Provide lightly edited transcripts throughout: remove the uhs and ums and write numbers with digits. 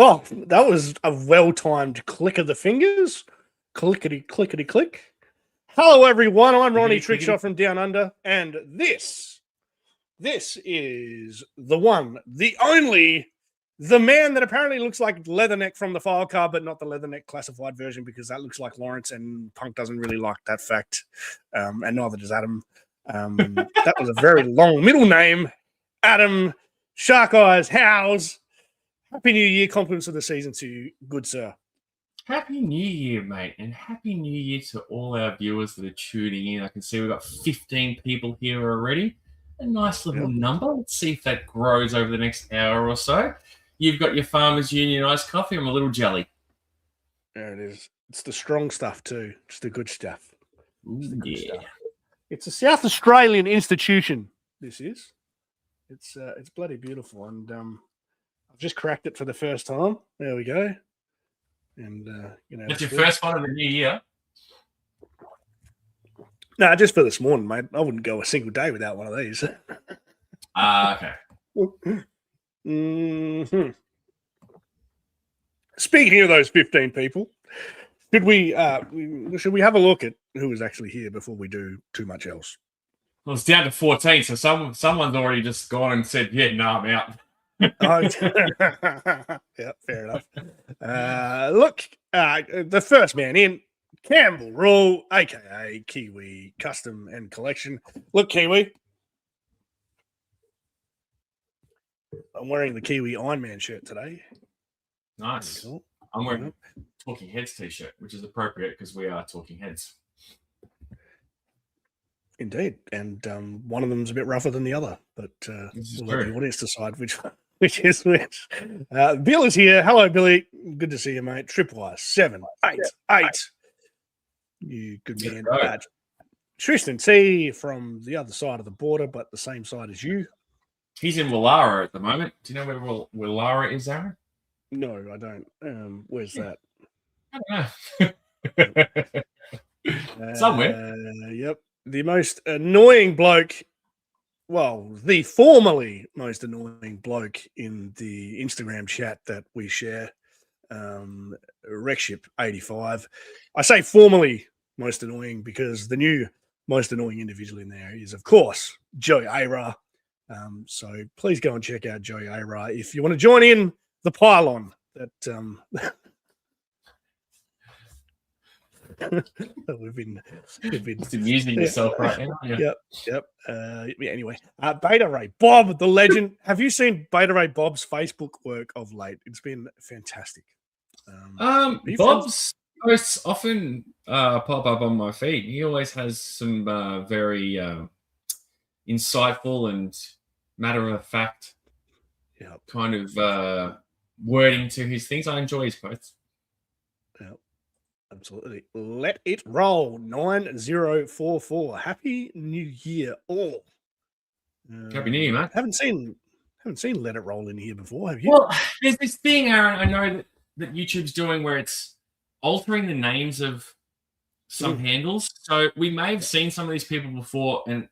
Oh, that was a well-timed click of the fingers. Clickety, clickety, click. Hello, everyone. I'm Ronnie Trickshaw from Down Under, and this is the one, the only, the man that apparently looks like Leatherneck from the file card, but not the Leatherneck classified version, because that looks like Lawrence, and Punk doesn't really like that fact, and neither does Adam. That was a very long middle name. Adam Shark-Eyes Howes. Happy New Year. Compliments of the season to you, good sir. Happy New Year, mate, and Happy New Year to all our viewers that are tuning in. I can see we've got 15 people here already. A nice little number. Let's see if that grows over the next hour or so. You've got your Farmers Union iced coffee. I'm a little jelly. There it is. It's the strong stuff too. It's the good stuff. Stuff. It's a South Australian institution. This is. It's bloody beautiful, and I've just cracked it for the first time. There we go. And that's your first one of the new year. No, just for this morning, mate. I wouldn't go a single day without one of these. Okay. Mm-hmm. Speaking of those 15 people, should we have a look at who is actually here before we do too much else? Well, it's down to 14, so someone's already just gone and said, "Yeah, no, I'm out." Yeah, fair enough. Look, the first man in, Campbell Rule, aka Kiwi Custom and Collection. Look, Kiwi, I'm wearing the Kiwi Iron Man shirt today. Nice. Cool. I'm wearing a Talking Heads t-shirt, which is appropriate because we are Talking Heads. Indeed, and one of them's a bit rougher than the other, but we'll let the audience decide which is which. Bill is here. Hello, Billy. Good to see you, mate. Tripwire 788. You good man. Tristan T from the other side of the border, but the same side as you. He's in Willara at the moment. Do you know where Willara is, Aaron? No, I don't. Where's that? I don't know. Somewhere. Yep. The most annoying bloke, well, the formerly most annoying bloke in the Instagram chat that we share, Recship85. I say formerly most annoying because the new most annoying individual in there is, of course, Joey Ara. So please go and check out Joey Ara if you want to join in the pylon that we've been just amusing yourself right now. Yep. Anyway, Beta Ray Bob, the legend. Have you seen Beta Ray Bob's Facebook work of late? It's been fantastic. Bob's posts often pop up on my feed. He always has some very insightful and matter of fact kind of wording to his things. I enjoy his posts. Yep. Absolutely. Let it roll. 9044. Happy New Year, all. Happy New Year, man. Haven't seen Let It Roll in here before, have you? Well, there's this thing, Aaron, I know that YouTube's doing where it's altering the names of some handles. So we may have seen some of these people before, and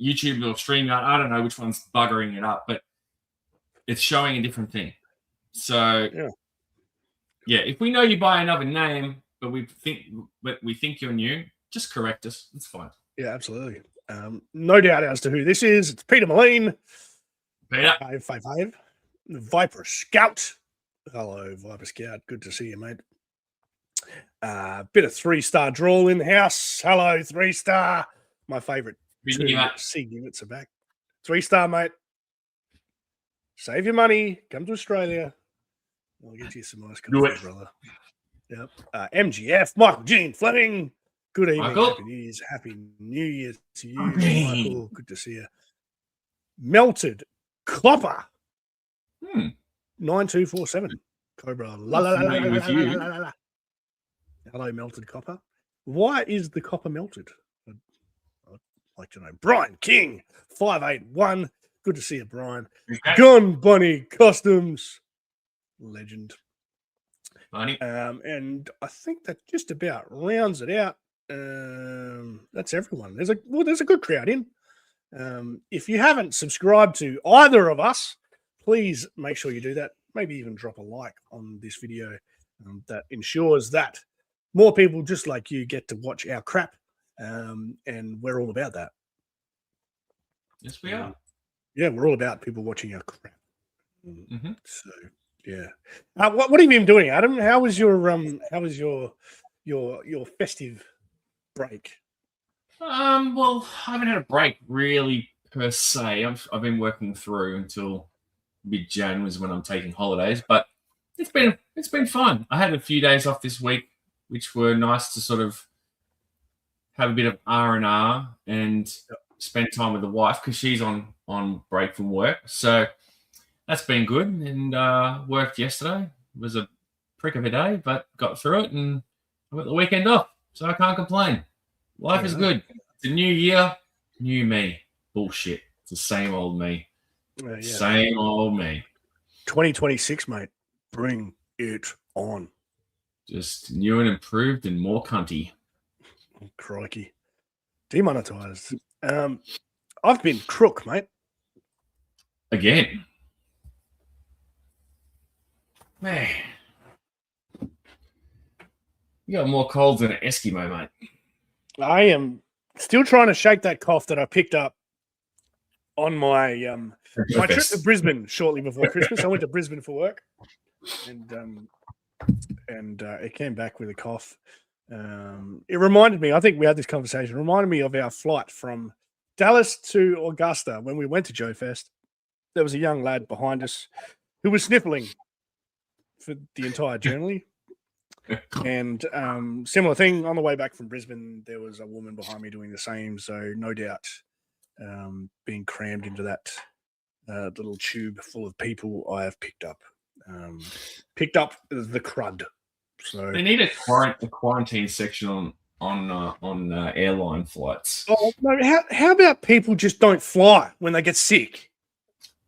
YouTube or StreamYard, I don't know which one's buggering it up, but it's showing a different thing. So yeah, if we know you by another name, but we think you're new, just correct us. It's fine. Yeah, absolutely. No doubt as to who this is. It's Peter Moline. Peter. 555. Viper Scout. Hello, Viper Scout. Good to see you, mate. Bit of 3-star drawl in the house. Hello, 3-star. My favourite. C units are back. 3-star, mate. Save your money. Come to Australia. I'll get you some nice coffee, brother. Yep. MGF, Michael Jean Fleming. Good evening. Michael. Happy New Year's. Happy New Year to you, Michael. Good to see you. Melted Copper. 9247. Cobra. La, la, la, la, la, la, la, la, la. Hello, Melted Copper. Why is the copper melted? I'd like to know. Brian King. 581. Good to see you, Brian. Okay. Gun Bunny Customs. Legend. Bunny. And I think that just about rounds it out. That's everyone. There's a good crowd in. If you haven't subscribed to either of us, please make sure you do that. maybe even drop a like on this video. That ensures that more people just like you get to watch our crap, and we're all about that. Yes, we are. Yeah, we're all about people watching our crap. So yeah, what have you been doing, Adam? How was your festive break? Well, I haven't had a break really per se. I've been working through until mid-Jan was when I'm taking holidays, but it's been fun. I had a few days off this week, which were nice to sort of have a bit of R&R and spend time with the wife because she's on break from work. So that's been good. And worked yesterday. It was a prick of a day, but got through it, and I got the weekend off, so I can't complain. Life is good. It's a new year, new me. Bullshit. It's the same old me. Same old me. 2026, mate. Bring it on. Just new and improved and more cunty. Oh, crikey. Demonetized. I've been crook, mate. Again. Man. You got more colds than an Eskimo, mate. I am still trying to shake that cough that I picked up on my trip to Brisbane shortly before Christmas. I went to Brisbane for work, and it came back with a cough. It reminded me, I think we had this conversation, reminded me of our flight from Dallas to Augusta when we went to Joe Fest. There was a young lad behind us who was sniffling for the entire journey. And similar thing on the way back from Brisbane, there was a woman behind me doing the same. So no doubt being crammed into that little tube full of people, I have picked up the crud. So they need a quarantine section on airline flights. Oh no! How about people just don't fly when they get sick?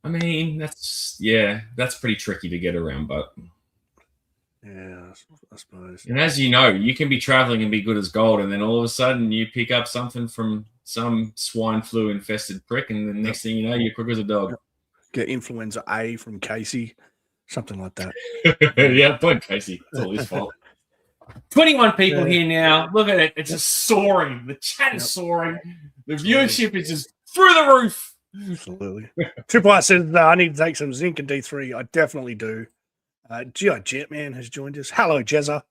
I mean, that's pretty tricky to get around, but yeah, I suppose. And as you know, you can be traveling and be good as gold, and then all of a sudden you pick up something from some swine flu infested prick, and the next thing you know, you're quick as a dog. Get influenza A from Casey, something like that. Yeah, blame Casey. It's all his fault. 21 people here now. Look at it. It's just soaring. The chat is soaring. The viewership is just through the roof. Absolutely. Triple R says, I need to take some zinc and D3. I definitely do. GI Jetman has joined us. Hello, Jezza.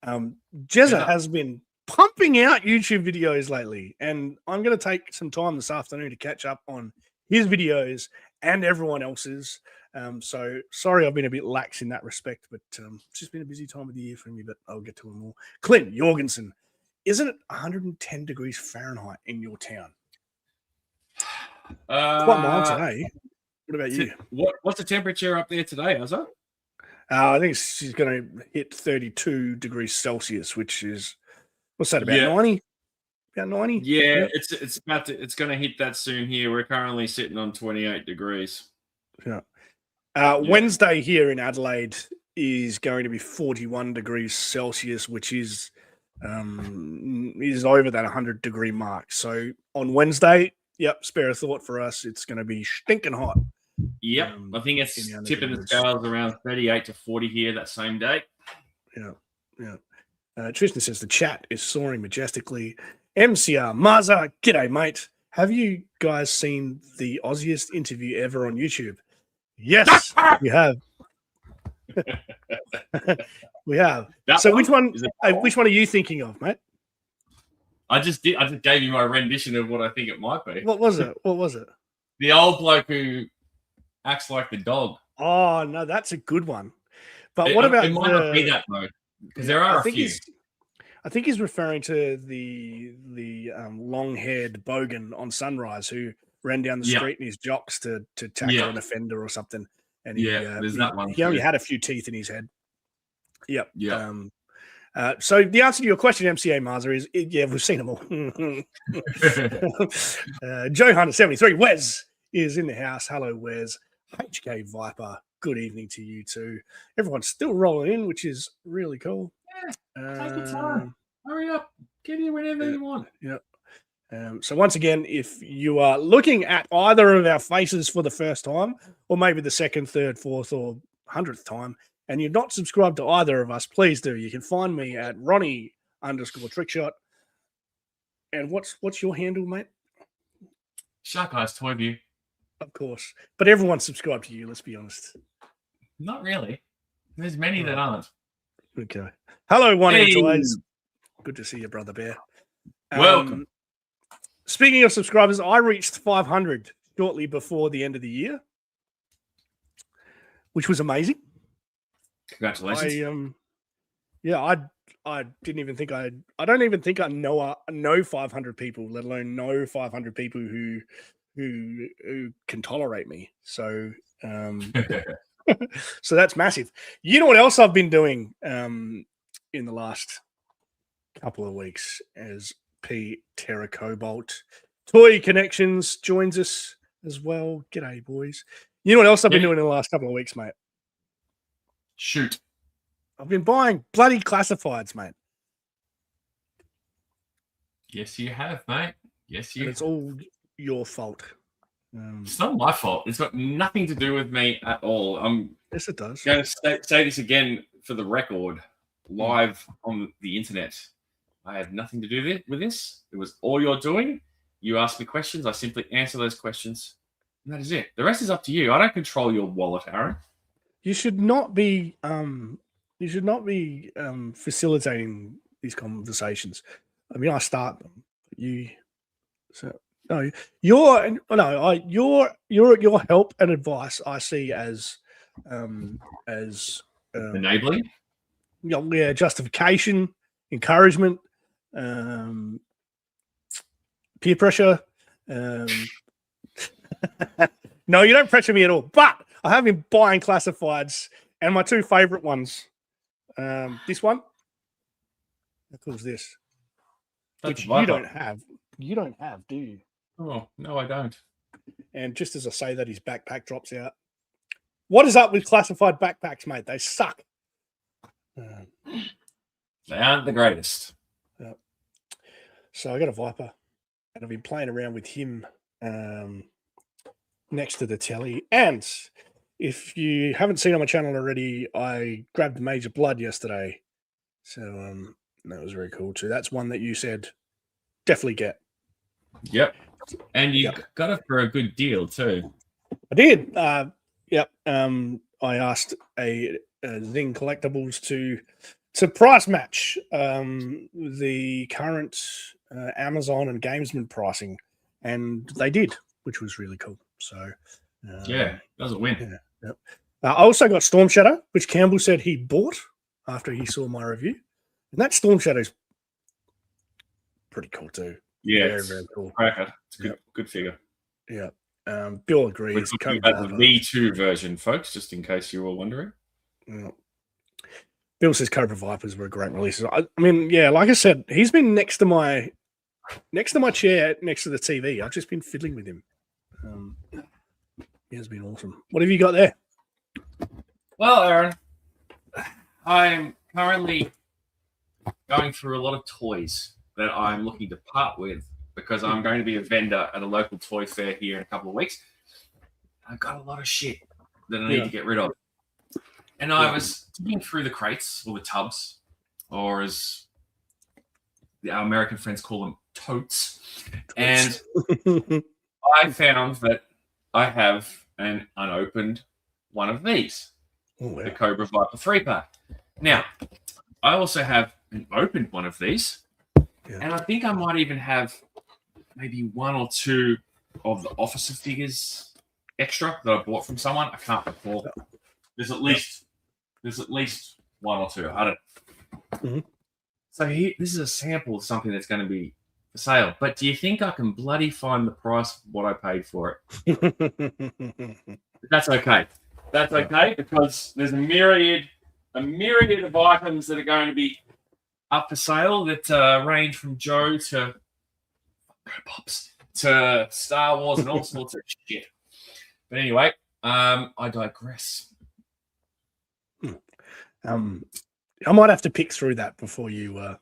Jezza has been pumping out YouTube videos lately, and I'm going to take some time this afternoon to catch up on his videos and everyone else's. So sorry I've been a bit lax in that respect, but it's just been a busy time of the year for me, but I'll get to it more. Clint Jorgensen, isn't it 110 degrees Fahrenheit in your town? Quite mild today. What about you? What's the temperature up there today, Azza? I think she's going to hit 32 degrees Celsius, which is, what's that, about 90? About 90? Yeah, it's going to hit that soon here. We're currently sitting on 28 degrees. Yeah. Wednesday here in Adelaide is going to be 41 degrees Celsius, which is over that 100-degree mark. So on Wednesday, spare a thought for us. It's going to be stinking hot. Yep, I think it's tipping the scales around 38 to 40 here that same day. Yeah. Tristan says the chat is soaring majestically. MCR Maza, g'day, mate. Have you guys seen the Aussiest interview ever on YouTube? Yes, we have. We have. Which one are you thinking of, mate? I just gave you my rendition of what I think it might be. What was it? The old bloke who acts like the dog. Oh no, that's a good one. But what about? It might not be that though, because there are a few. I think he's referring to the long-haired bogan on Sunrise who ran down the street in his jocks to tackle an offender or something. And there's that one. He only had a few teeth in his head. Yep. Yeah. So the answer to your question, MCA Marza, is we've seen them all. Joe Hunter 73, Wes is in the house. Hello, Wes. HK Viper, good evening to you too. Everyone's still rolling in, which is really cool. Take your time. Hurry up. Get here whenever you want. Yep. So once again, if you are looking at either of our faces for the first time, or maybe the second, third, fourth, or 100th time, and you're not subscribed to either of us, please do. You can find me at Ronnie_Trickshot. And what's your handle, mate? Shark-Eyes Toy View. Of course. But everyone's subscribed to you, let's be honest. Not really. There's many that aren't. Okay. Hello, One Hey. Toys. Good to see you, Brother Bear. Welcome. Speaking of subscribers, I reached 500 shortly before the end of the year, which was amazing. Congratulations. I didn't even think I don't even think I know 500 people, let alone know 500 people who can tolerate me. So so that's massive. You know what else I've been doing in the last couple of weeks as P Terra Cobalt Toy Connections joins us as well. G'day, boys. You know what else I've been doing in the last couple of weeks, mate? Shoot. I've been buying bloody classifieds, mate. Yes, you have, mate. Yes, you. And it's all your fault. It's not my fault. It's got nothing to do with me at all. Yes, it does. Going to say this again for the record, live on the internet. I had nothing to do with this. It was all you're doing. You ask me questions. I simply answer those questions. And that is it. The rest is up to you. I don't control your wallet, Aaron. You should not be facilitating these conversations. I mean, I start them. Your help and advice I see as Enabling. Justification, encouragement, peer pressure. No, you don't pressure me at all. But I have been buying classifieds, and my two favorite ones. This one. How cool is this? That's Which you don't have. You don't have, do you? Oh, no, I don't. And just as I say that, his backpack drops out. What is up with classified backpacks, mate? They suck. They aren't the greatest. So I got a Viper, and I've been playing around with him next to the telly. And if you haven't seen on my channel already, I grabbed Major Blood yesterday. So that was very cool too. That's one that you said definitely get. Yep. And you got it for a good deal too. I did. Yep. I asked a Zing Collectibles to price match the current Amazon and Gamesman pricing, and they did, which was really cool. So that was a win. Yeah, yep. I also got Storm Shadow, which Campbell said he bought after he saw my review, and that Storm Shadow's pretty cool too. Yeah, very cool. Cracker. It's a good figure. Yeah. Bill agrees. We're talking about the V2 version, folks, just in case you were wondering. Yeah. Bill says Cobra Vipers were a great release. I mean, yeah, like I said, he's been next to my chair, next to the TV. I've just been fiddling with him. He has been awesome. What have you got there? Well, Aaron, I'm currently going through a lot of toys that I'm looking to part with because I'm going to be a vendor at a local toy fair here in a couple of weeks. I've got a lot of shit that I need to get rid of. And I was digging through the crates or the tubs, or as our American friends call them, totes. And I found that I have an unopened one of these, the Cobra Viper 3-pack. Now, I also have an opened one of these, and I think I might even have maybe one or two of the officer figures extra that I bought from someone. I can't recall. There's at least one or two. I don't. Mm-hmm. So this is a sample of something that's going to be for sale. But do you think I can bloody find the price of what I paid for it? That's okay. That's okay because there's a myriad of items that are going to be up for sale that range from Joe to Pops to Star Wars and all sorts of shit. But anyway, I digress. I might have to pick through that before you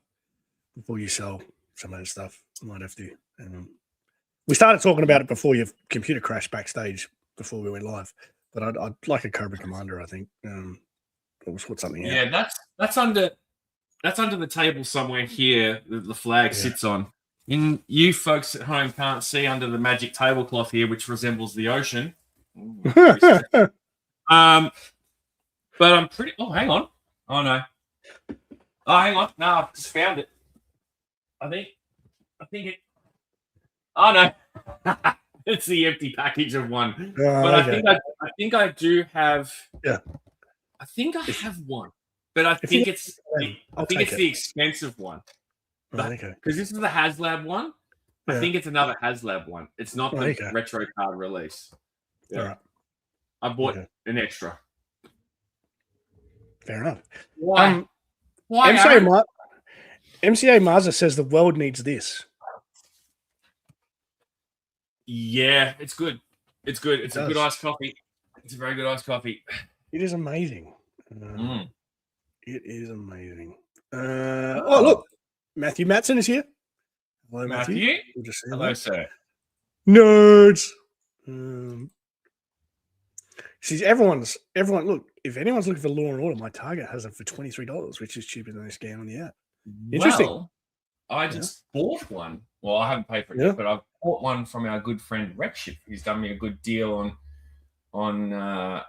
sell some of that stuff. I might have to. We started talking about it before your computer crashed backstage before we went live. but I'd like a Cobra Commander. I think. We'll sort something out. Yeah, that's under the table somewhere here that the flag sits on. You folks at home can't see under the magic tablecloth here, which resembles the ocean. But I'm pretty. Oh, hang on. Oh no. Oh, hang on. No, I've just found it. I think it. Oh no. It's the empty package of one. But okay. I think I do have. Yeah. I think I have one, but I think it's the expensive one. Okay. Because this is the HasLab one. I think it's another HasLab one. It's not the retro card release. Yeah. All right. I bought an extra. Fair enough. Why? MCA Mazda says the world needs this. Yeah, it's good. It's good. It's a good iced coffee. It's a very good iced coffee. It is amazing. It is amazing. Oh, look. Matthew Matson is here. Hello, Matthew. Hello, sir. Nerds. See, everyone. Look, if anyone's looking for Law and Order, my Target has it for $23, which is cheaper than this game on the app. Interesting. Well, I just bought one. Well, I haven't paid for it yet, but I've bought one from our good friend Repship. He's done me a good deal on a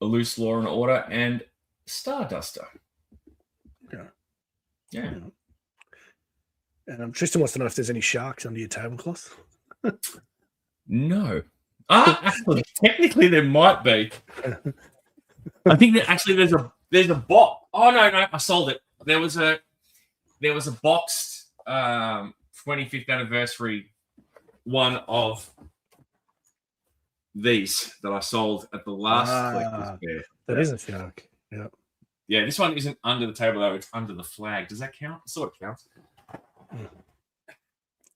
loose Law and Order and Starduster. Yeah. Tristan wants to know if there's any sharks under your tablecloth. No. Actually, technically there might be. I think that actually there's a box. Oh no, I sold it. There was a boxed 25th anniversary one of these that I sold at the last collector's fair. That is a shark. Yeah. Yeah, this one isn't under the table though, it's under the flag. Does that count? I sort of counts.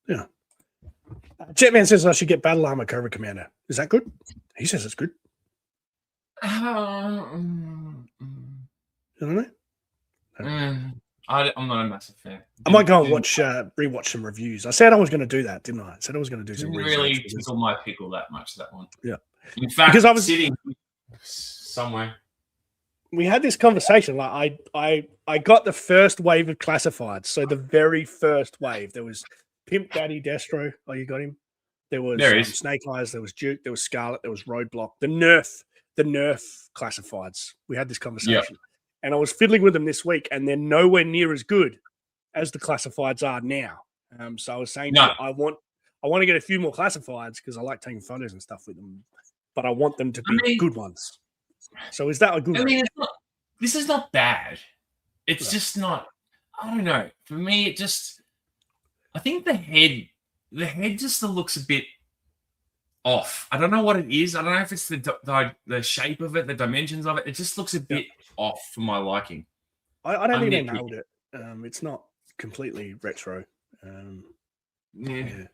Yeah. Jetman says I should get Battle Armor Cobra Commander. Is that good? He says it's good. I don't know. I'm not a massive fan. I might go and rewatch some reviews. I said I was going to do that, didn't I? I said I was going to do some research. Really tickle my pickle that much, that one. Yeah. In fact, because I was sitting somewhere. We had this conversation. Like I got the first wave of classifieds. So the very first wave, there was Pimp Daddy Destro. Oh, you got him. There was Snake Eyes. There was Duke. There was Scarlet. There was Roadblock. The Nerf classifieds. We had this conversation, and I was fiddling with them this week, and they're nowhere near as good as the classifieds are now. So I was saying, I want to get a few more classifieds because I like taking photos and stuff with them, but I want them to be good ones. So is that a good one? This is not bad. It's just not. I don't know. For me, I think the head just looks a bit off. I don't know what it is. I don't know if it's the shape of it, the dimensions of it. It just looks a bit off for my liking. I don't think they nailed it. It's not completely retro. Yeah.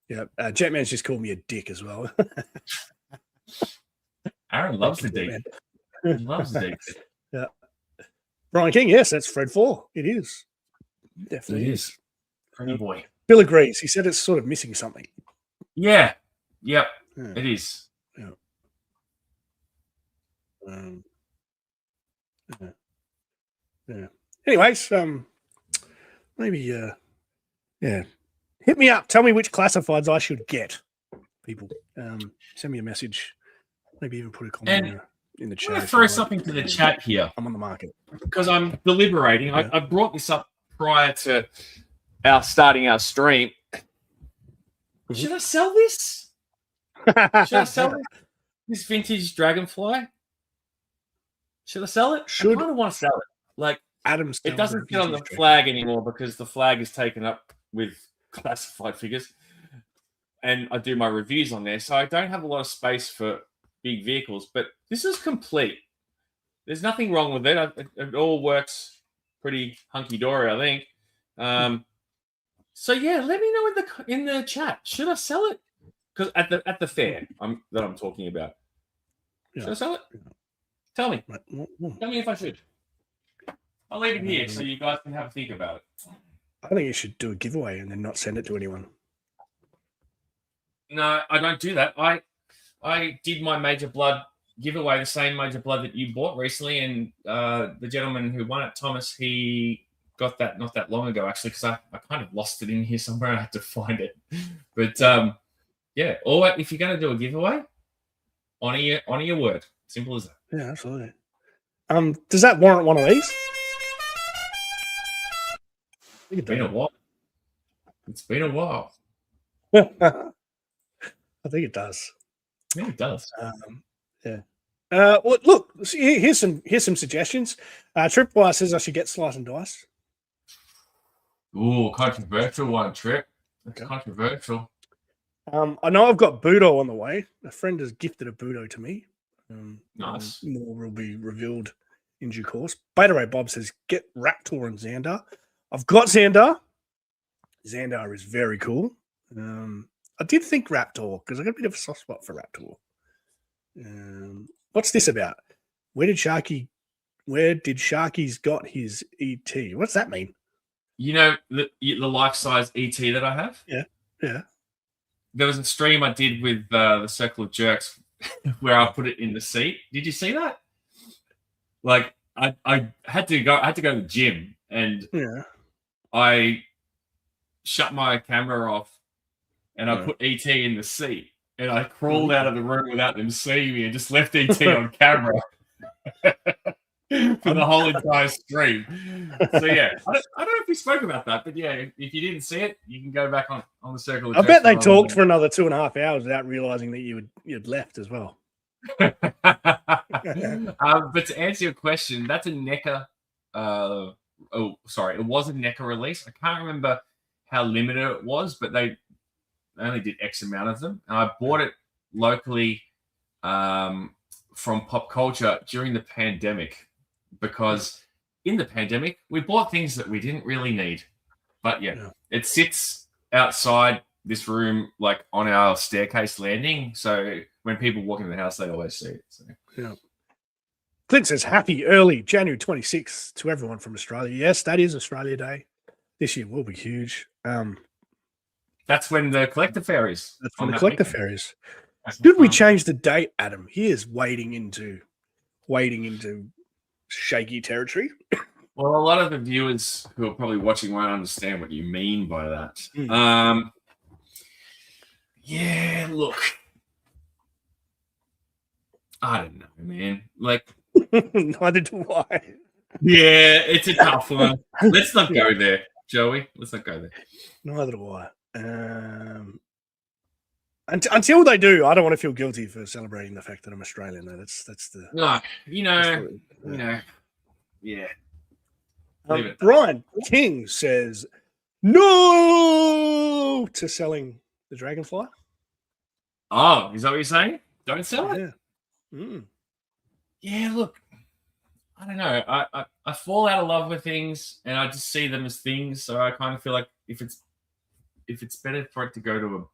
Jetman's just called me a dick as well. Aaron loves the dick. He loves the dick. Yeah. Brian King, yes, that's Fred 4. It is. Definitely is. Pretty boy. Bill agrees. He said it's sort of missing something. Yeah. Yep. Yeah. It is. Yeah. Yeah. Anyways, maybe hit me up. Tell me which classifieds I should get. People, send me a message. Maybe even put a comment in the chat. I'm going to throw something to the chat here. I'm on the market because I'm deliberating. Yeah. I brought this up prior to starting our stream. Should I sell this? Should I sell this vintage Dragonfly? Should I sell it? I kind of want to sell it. Like Adam's, it doesn't fit on the flag anymore because the flag is taken up with classified figures, and I do my reviews on there, so I don't have a lot of space for big vehicles. But this is complete. There's nothing wrong with it. It all works pretty hunky dory, I think. So yeah, let me know in the chat. Should I sell it? Because at the fair that I'm talking about, should I sell it? Tell me. Tell me if I should. I'll leave it here so you guys can have a think about it. I think you should do a giveaway and then not send it to anyone. No, I don't do that. I did my Major Blood give away the same Major Blood that you bought recently, and the gentleman who won it, Thomas, he got that not that long ago, actually, because I kind of lost it in here somewhere. I had to find it. But yeah, or if you're going to do a giveaway, honor your word. Simple as that. Yeah, absolutely. Does that warrant one of these? It's been a while. It's been a while. I think it does. Yeah, it does. Yeah. Well, look, here's some suggestions. Tripwire says I should get Slice and Dice. Ooh, controversial one, Trip. It's Okay. controversial. I know I've got Budo on the way. A friend has gifted a Budo to me. Nice. More will be revealed in due course. Beta Ray Bob says get Raptor and Xandar. I've got Xandar. Xandar is very cool. I did think Raptor because I got a bit of a soft spot for Raptor. What's this about? Where did Sharky's got his ET? What's that mean? You know the life-size ET that I have? Yeah. There was a stream I did with the Circle of Jerks where I put it in the seat. Did you see that? Like I had to go to the gym, and I shut my camera off and I put ET in the seat, and I crawled out of the room without them seeing me and just left ET on camera for the whole entire stream. So yeah, I don't know if we spoke about that, but yeah, if you didn't see it, you can go back on the Circle of I Jerks. bet they talked for another 2.5 hours without realizing that you'd left as well. But to answer your question, that's a NECA. It was a NECA release. I can't remember how limited it was, but they only did X amount of them. And I bought it locally from Pop Culture during the pandemic, because in the pandemic we bought things that we didn't really need. But yeah. It sits outside this room, like on our staircase landing. So when people walk into the house, they always see it. So. Yeah. Clint says, happy early January 26th to everyone from Australia. Yes, that is Australia Day. This year will be huge. That's when the collector fair is. That's when the collector fair is. Should we change the date, Adam? He is wading into shaky territory. Well, a lot of the viewers who are probably watching won't understand what you mean by that. Yeah, look. I don't know, man. Like, neither do I. Yeah, it's a tough one. Let's not go there, Joey. Let's not go there. Neither do I. Until they do, I don't want to feel guilty for celebrating the fact that I'm Australian. Though that's the no, yeah. Brian King says no to selling the Dragonfly. Oh, is that what you're saying? Don't sell it. Yeah, look, I don't know. I fall out of love with things, and I just see them as things. So I kind of feel like if it's better for it to go to a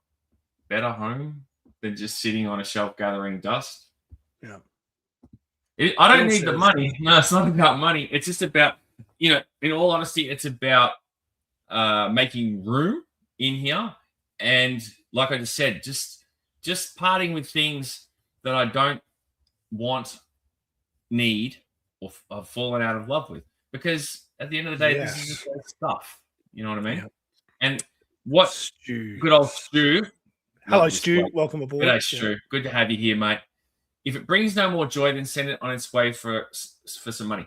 better home than just sitting on a shelf gathering dust. Yeah. I don't need the money. No, it's not about money. It's just about, in all honesty, it's about making room in here. And like I just said, just parting with things that I don't want, need, or I've fallen out of love with. Because at the end of the day, this is just stuff. You know what I mean? Yeah. And what Stu. Good old Stu. Hello, Stu. Welcome aboard. Good day, Stu. Good to have you here, mate. If it brings no more joy, then send it on its way for some money.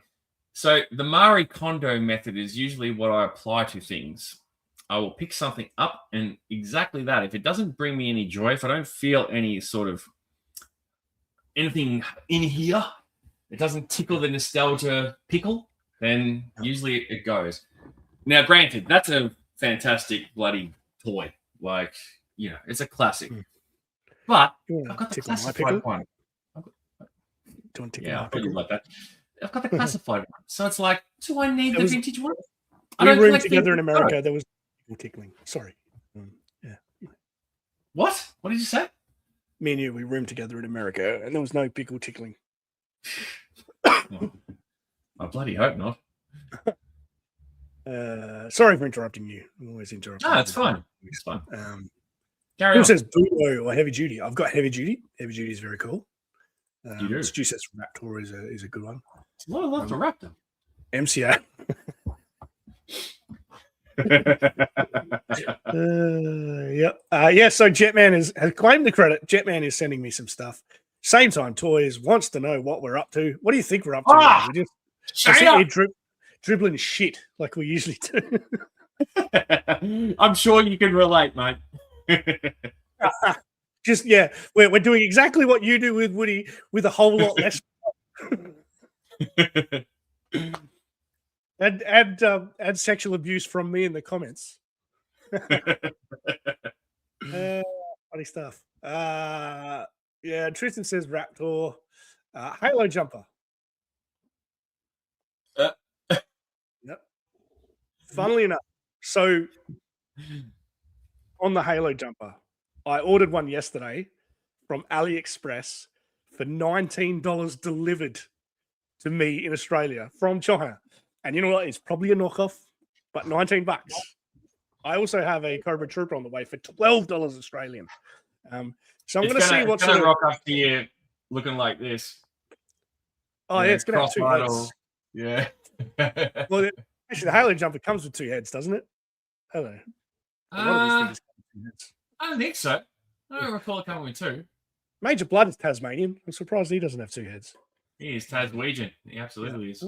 So the Marie Kondo method is usually what I apply to things. I will pick something up, and exactly that. If it doesn't bring me any joy, if I don't feel any sort of anything in here, it doesn't tickle the nostalgia pickle, then usually it goes. Now, granted, that's a fantastic bloody toy. Like, it's a classic. But I've got the classified one. I feel like that. I've got the classified one. So it's like, do I need the vintage one? We roomed together in America. There was tickling. Sorry. What? What did you say? Me and you, we roomed together in America, and there was no pickle tickling. Well, I bloody hope not. Sorry for interrupting you. I'm always interrupting. No, it's fine. It's fine. Who says Budo or heavy duty? I've got heavy duty. Heavy duty is very cool. You do. Stu says Raptor is a good one. A lot of love for Raptor. MCA. Yeah. So Jetman has claimed the credit. Jetman is sending me some stuff. Same time Toys wants to know what we're up to. What do you think we're up to? We just dribbling shit like we usually do. I'm sure you can relate, mate. We're doing exactly what you do with Woody with a whole lot less. Add sexual abuse from me in the comments. Funny stuff. Tristan says Raptor. Halo jumper. Yep. Funnily enough, so on the Halo jumper, I ordered one yesterday from AliExpress for $19 delivered to me in Australia from China. And you know what? It's probably a knockoff, but $19. I also have a Cobra Trooper on the way for $12 Australian. So I'm going to see what's going to rock up to you looking like this. Oh, yeah, it's going to have 2 heads. Yeah. Well, actually, the Halo jumper comes with 2 heads, doesn't it? Hello. I don't think so. I don't recall it coming with 2. Major Blood is Tasmanian. I'm surprised he doesn't have 2 heads. He is Taswegian. He absolutely is.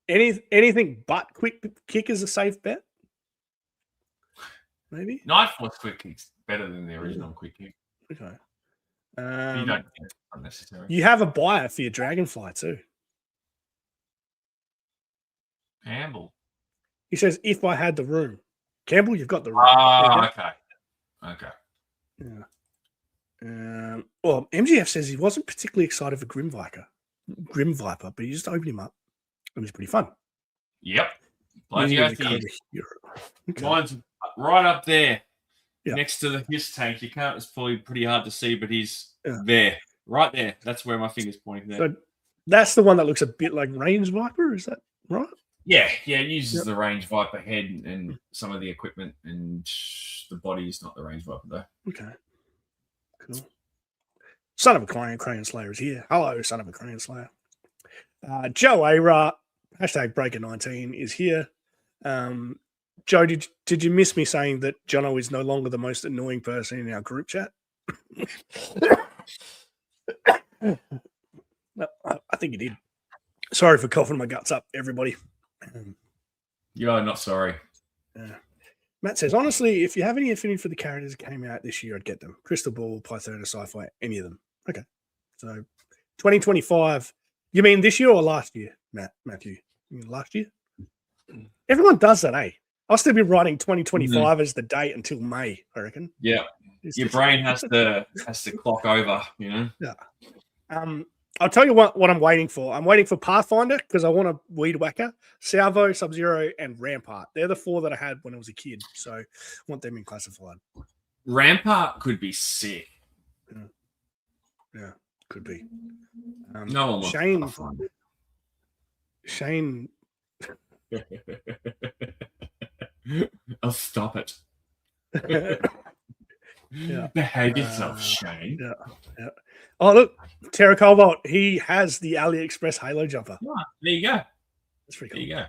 Anything but quick kick is a safe bet. Maybe Knife Force quick kick's better than the original quick kick. Okay. You don't think it's unnecessary. You have a buyer for your Dragonfly too. Campbell. He says, "If I had the room, Campbell, you've got the room." Okay. Yeah. Well, MGF says he wasn't particularly excited for Grim Viper, but you just opened him up. It was pretty fun. Yep. Mine's right up there, next to the his tank. It's probably pretty hard to see, but he's there, right there. That's where my finger's pointing there. So that's the one that looks a bit like Range Viper. Is that right? Yeah. It uses the Range Viper head and some of the equipment, and the body is not the Range Viper though. Okay. Cool. Son of a Cranium Slayer is here. Hello, Son of a Cranium Slayer. Joe Ara, #Breaker19 is here. Joe, did you miss me saying that Jono is no longer the most annoying person in our group chat? No, I think you did. Sorry for coughing my guts up, everybody. You're not sorry. Matt says, honestly, if you have any affinity for the characters that came out this year, I'd get them. Crystal Ball, Pythona, Sci-Fi, any of them. Okay. So 2025. You mean this year or last year, Matthew? You mean last year? Everyone does that, eh? I'll still be writing 2025 as the date until May, I reckon. Yeah. Your brain has to clock over, you know? Yeah. I'll tell you what I'm waiting for. I'm waiting for Pathfinder because I want a Weed Whacker, Salvo, Sub-Zero, and Rampart. They're the 4 that I had when I was a kid, so I want them in Classified. Rampart could be sick. Yeah, could be. No one Shane. Oh, stop it. Yeah. Behave yourself, Shane. Yeah. Oh, look, Terra Cobalt. He has the AliExpress Halo jumper. Oh, there you go. That's pretty cool. There you go.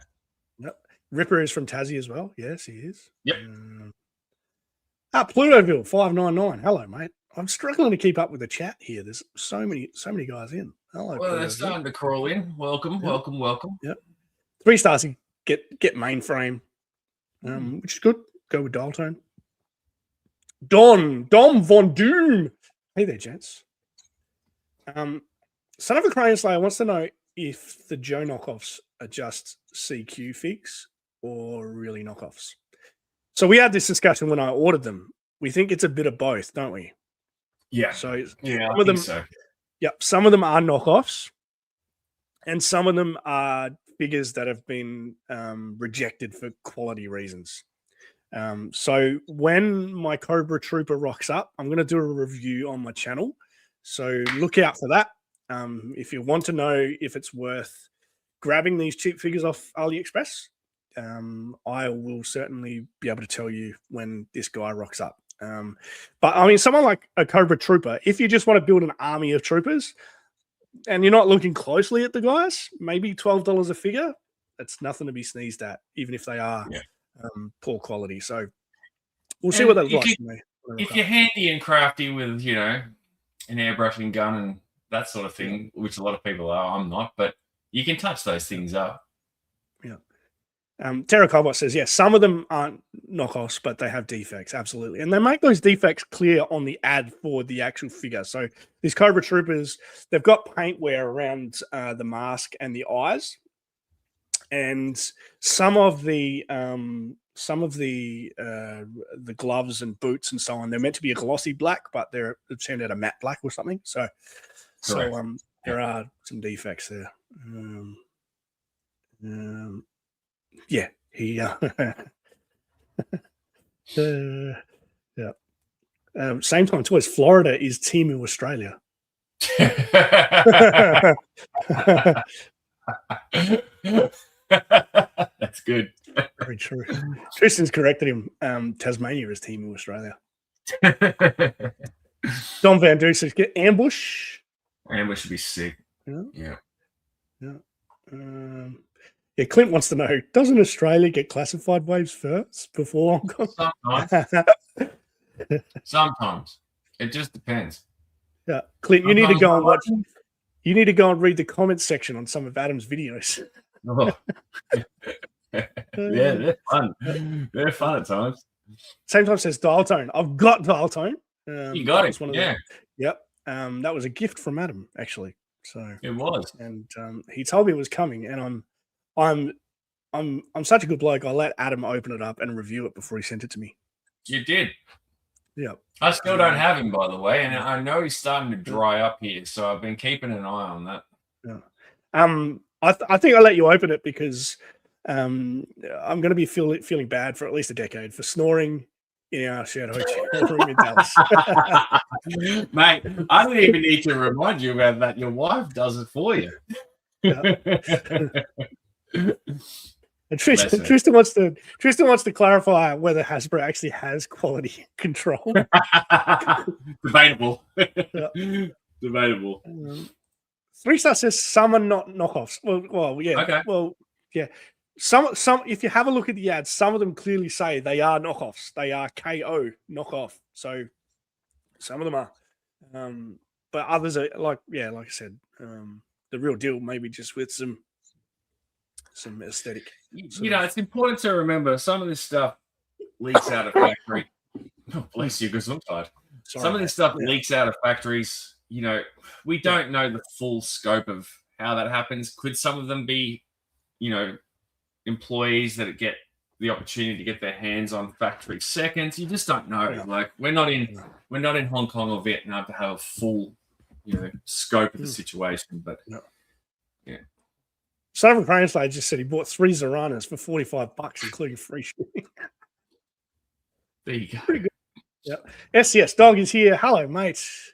Yep. Ripper is from Tassie as well. Yes, he is. Yep. Plutoville 599. Hello, mate. I'm struggling to keep up with the chat here. There's so many guys in. Hello. Well, they're starting to crawl in. Welcome. Yep. 3 stars. Get mainframe, which is good. Go with dial tone. Dom Von Doom. Hey there, gents. Son of a Crane Slayer wants to know if the Joe knockoffs are just CQ figs or really knockoffs. So we had this discussion when I ordered them. We think it's a bit of both, don't we? Yeah. So some of them, so. Yep. Some of them are knockoffs, and some of them are figures that have been rejected for quality reasons. So when my Cobra Trooper rocks up, I'm going to do a review on my channel. So look out for that. If you want to know if it's worth grabbing these cheap figures off AliExpress, I will certainly be able to tell you when this guy rocks up. But I mean, someone like a Cobra Trooper, if you just want to build an army of troopers and you're not looking closely at the guys, maybe $12 a figure, that's nothing to be sneezed at, even if they are poor quality. So we'll see what that's like. If you're handy and crafty with, you know, an airbrushing gun and that sort of thing, which a lot of people are, I'm not, but you can touch those things up. Yeah. Terra Cobot says, yes, some of them aren't knockoffs, but they have defects, absolutely. And they make those defects clear on the ad for the actual figure. So these Cobra Troopers, they've got paint wear around the mask and the eyes. And some of the gloves and boots and so on, they're meant to be a glossy black, but they've turned out a matte black or something. So there are some defects there. Yeah, he same time too as Florida is Temu Australia. That's good. Very true. Tristan's corrected him. Tasmania is Temu Australia. Don Van Doo says, get ambush. Ambush would be sick. Yeah. Yeah, Clint wants to know, doesn't Australia get classified waves first before Hong Kong? Sometimes. It just depends. Yeah. Clint, you need to go and watch. You need to go and read the comments section on some of Adam's videos. Oh. Yeah, they're fun. They're fun at times. Same time says dial tone. I've got dial tone. You got it. Yeah. Yep. That was a gift from Adam, actually. So it was. And he told me it was coming, and I'm such a good bloke. I let Adam open it up and review it before he sent it to me. You did. Yeah. I still don't have him, by the way, and I know he's starting to dry up here, so I've been keeping an eye on that. Yeah. I think I let you open it because I'm going to be feeling bad for at least a decade for snoring in our shared hotel room in Dallas. Mate, I don't even need to remind you about that. Your wife does it for you. Yeah. And Tristan wants to clarify whether Hasbro actually has quality control. Debatable. Yeah. Debatable. 3-star says some are not knockoffs. Well, yeah. Okay. Well, yeah. Some. If you have a look at the ads, some of them clearly say they are knockoffs. They are KO knockoff. So some of them are, but others are like I said, the real deal. Maybe just with some aesthetic. You know, it's important to remember some of this stuff leaks out of factory. Oh, bless you, because I'm tired. Some of this stuff leaks out of factories. You know, we don't know the full scope of how that happens. Could some of them be, you know, employees that get the opportunity to get their hands on factory seconds? You just don't know. Yeah. Like we're not in Hong Kong or Vietnam to have a full, you know, scope of the situation. But yeah. Southern Crane Slayer just said he bought 3 Zoranas for $45, including free shipping. There you go. Pretty good. Yep. SCS Dog is here. Hello, mates.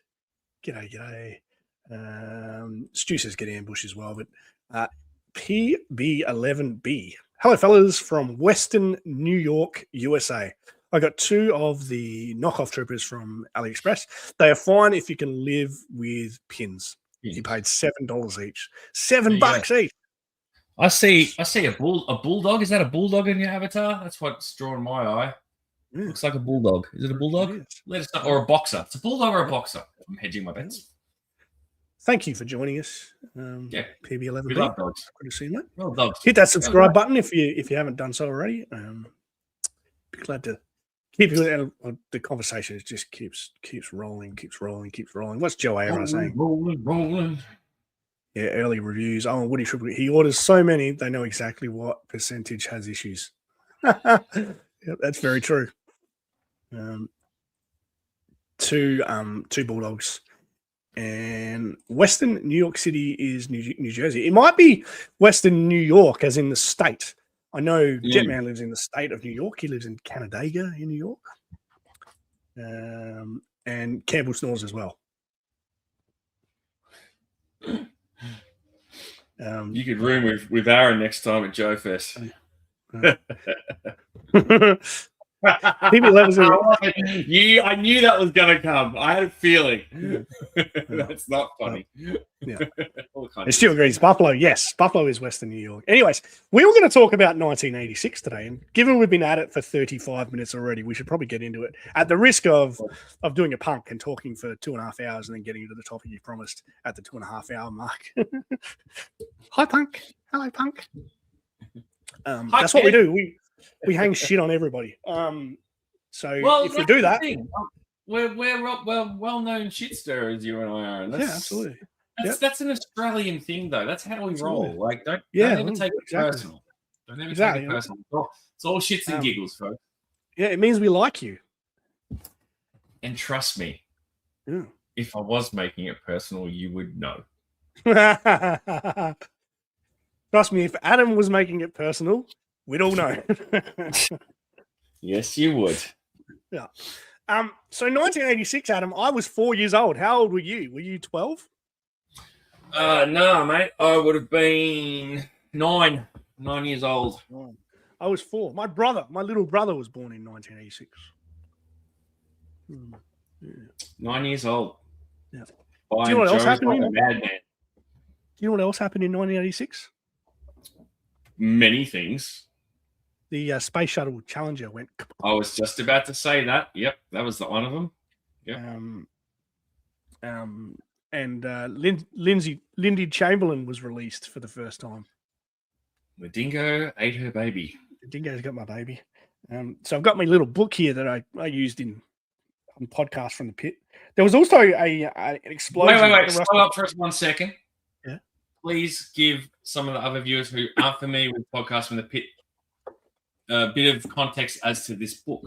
G'day. Stu says get ambush as well, but PB11B. Hello, fellas from Western New York, USA. I got 2 of the knockoff troopers from AliExpress. They are fine if you can live with pins. He paid $7 each. $7 each. I see a bulldog. Is that a bulldog in your avatar? That's what's drawn my eye. Yeah. Looks like a bulldog. Is it a bulldog? Let us know. Or a boxer. It's a bulldog or a boxer. I'm hedging my bets. Thank you for joining us. PB11. We love dogs. Good to see you, mate. Well, dogs. Hit that subscribe button if you haven't done so already. Be glad to keep you. The conversation just keeps rolling. What's Joe Ayra saying? Rolling. Yeah, early reviews. Oh, Woody Triple. He orders so many, they know exactly what percentage has issues. Yeah, that's very true. 2 bulldogs, and Western New York City is New Jersey. It might be Western New York, as in the state. I know Jetman lives in the state of New York. He lives in Canandaigua in New York, and Campbell Snores as well. You could room with Aaron next time at Joe Fest. PB11. I knew that was going to come. I had a feeling. That's not funny. Yeah. It still agrees. Buffalo, yes. Buffalo is Western New York. Anyways, we were going to talk about 1986 today. And given we've been at it for 35 minutes already, we should probably get into it at the risk of doing a punk and talking for 2.5 hours and then getting into the topic you promised at the 2.5 hour mark. Hi, punk. Hello, punk. That's what we do. We hang shit on everybody. So if we do that, we're well-known shit stirrers, you and I are. And yeah, absolutely. That's an Australian thing, though. That's how we roll. Like, don't ever take it personal. Don't ever take it personal. It's all shits and giggles, folks. Yeah, it means we like you. And trust me, if I was making it personal, you would know. Trust me, if Adam was making it personal, we'd all know. Yes, you would. Yeah. So 1986, Adam, I was 4 years old. How old were you? Were you 12? No, mate. I would have been 9 years old. I was 4. My little brother was born in 1986. Yeah. 9 years old. Yeah. Do you know what else happened? Do you know what else happened in 1986? Many things. The Space Shuttle Challenger went. I was just about to say that. Yep, that was one of them. Yep. And Lindy Chamberlain was released for the first time. The dingo ate her baby. The dingo's got my baby. So I've got my little book here that I used on Podcast from the Pit. There was also an explosion. Wait. Stop up for 1 second. Yeah. Please give some of the other viewers who aren't familiar with Podcast from the Pit a bit of context as to this book.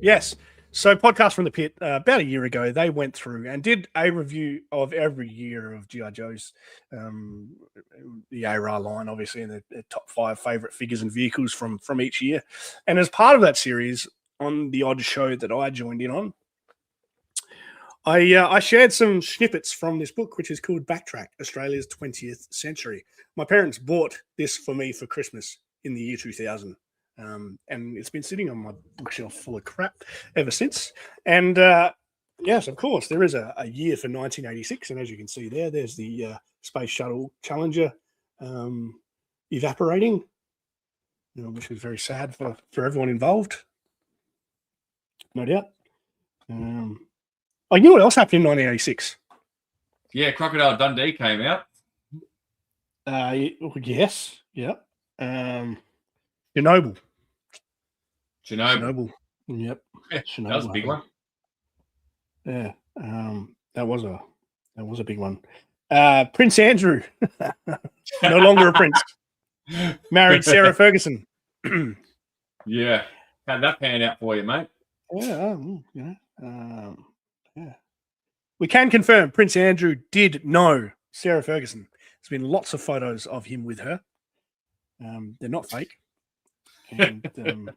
Yes. So Podcast from the Pit, about a year ago, they went through and did a review of every year of GI Joe's, the ARA line, obviously, and the top 5 favorite figures and vehicles from each year. And as part of that series, on the odd show that I joined in on, I shared some snippets from this book, which is called Backtrack, Australia's 20th Century. My parents bought this for me for Christmas in the year 2000. And it's been sitting on my bookshelf full of crap ever since. And yes, of course, there is a year for 1986. And as you can see there's the Space Shuttle Challenger evaporating, which is very sad for everyone involved. No doubt. You know what else happened in 1986? Yeah, Crocodile Dundee came out. Yes. Yeah. Chernobyl. Yep. Yeah, Chernobyl. That was a big one. Yeah. That was a big one. Prince Andrew, no longer a prince, married Sarah Ferguson. Yeah. How'd that pan out for you, mate? Yeah. Yeah. We can confirm Prince Andrew did know Sarah Ferguson. There's been lots of photos of him with her. They're not fake. And,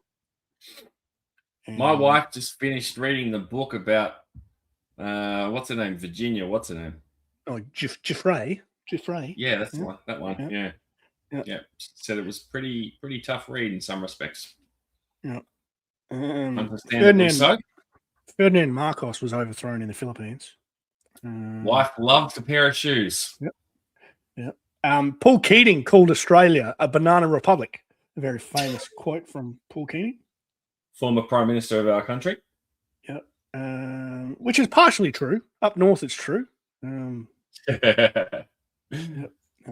my wife just finished reading the book about what's her name? Virginia. What's her name? Oh, Jeffrey. Yeah, that's the one. That one. Yeah. Said it was pretty tough read in some respects. Yeah. Ferdinand Marcos was overthrown in the Philippines. Wife loved a pair of shoes. Yep. Paul Keating called Australia a banana republic. A very famous quote from Paul Keating, former Prime Minister of our country. Yeah, which is partially true. Up north, it's true. That's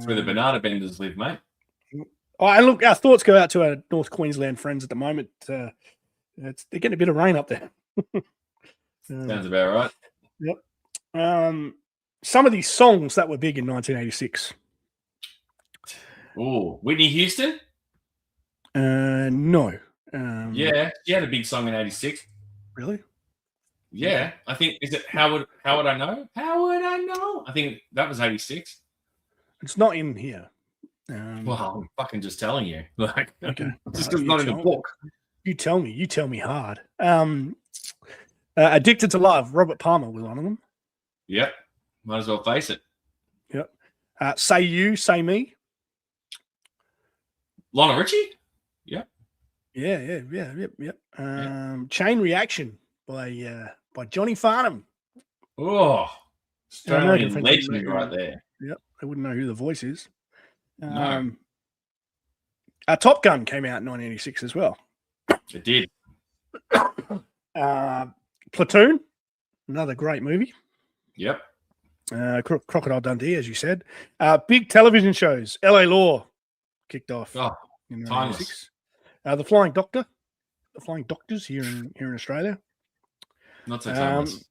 where the banana benders live, mate. And look, our thoughts go out to our North Queensland friends at the moment. They're getting a bit of rain up there. Sounds about right. Yep. Some of these songs that were big in 1986. Oh, Whitney Houston? No. Yeah, she had a big song in 86. Really? Yeah. I think, is it How Would I Know? How Would I Know? I think that was 86. It's not in here. Well, I'm fucking just telling you. Like, okay. Just because it's not in the book. You tell me hard. Addicted to Love, Robert Palmer was one of them. Yep. Might as well face it. Yep. Say You, Say Me. Lionel Richie? Yep. Yep. Chain Reaction by Johnny Farnham. Oh, American Australian French legend right there. Yep, I wouldn't know who the voice is. No. Top Gun came out in 1986 as well. It did. Platoon, another great movie. Yep. Crocodile Dundee, as you said. Big television shows. LA Law kicked off in 1986. The Flying Doctors here in Australia. Not so timeless.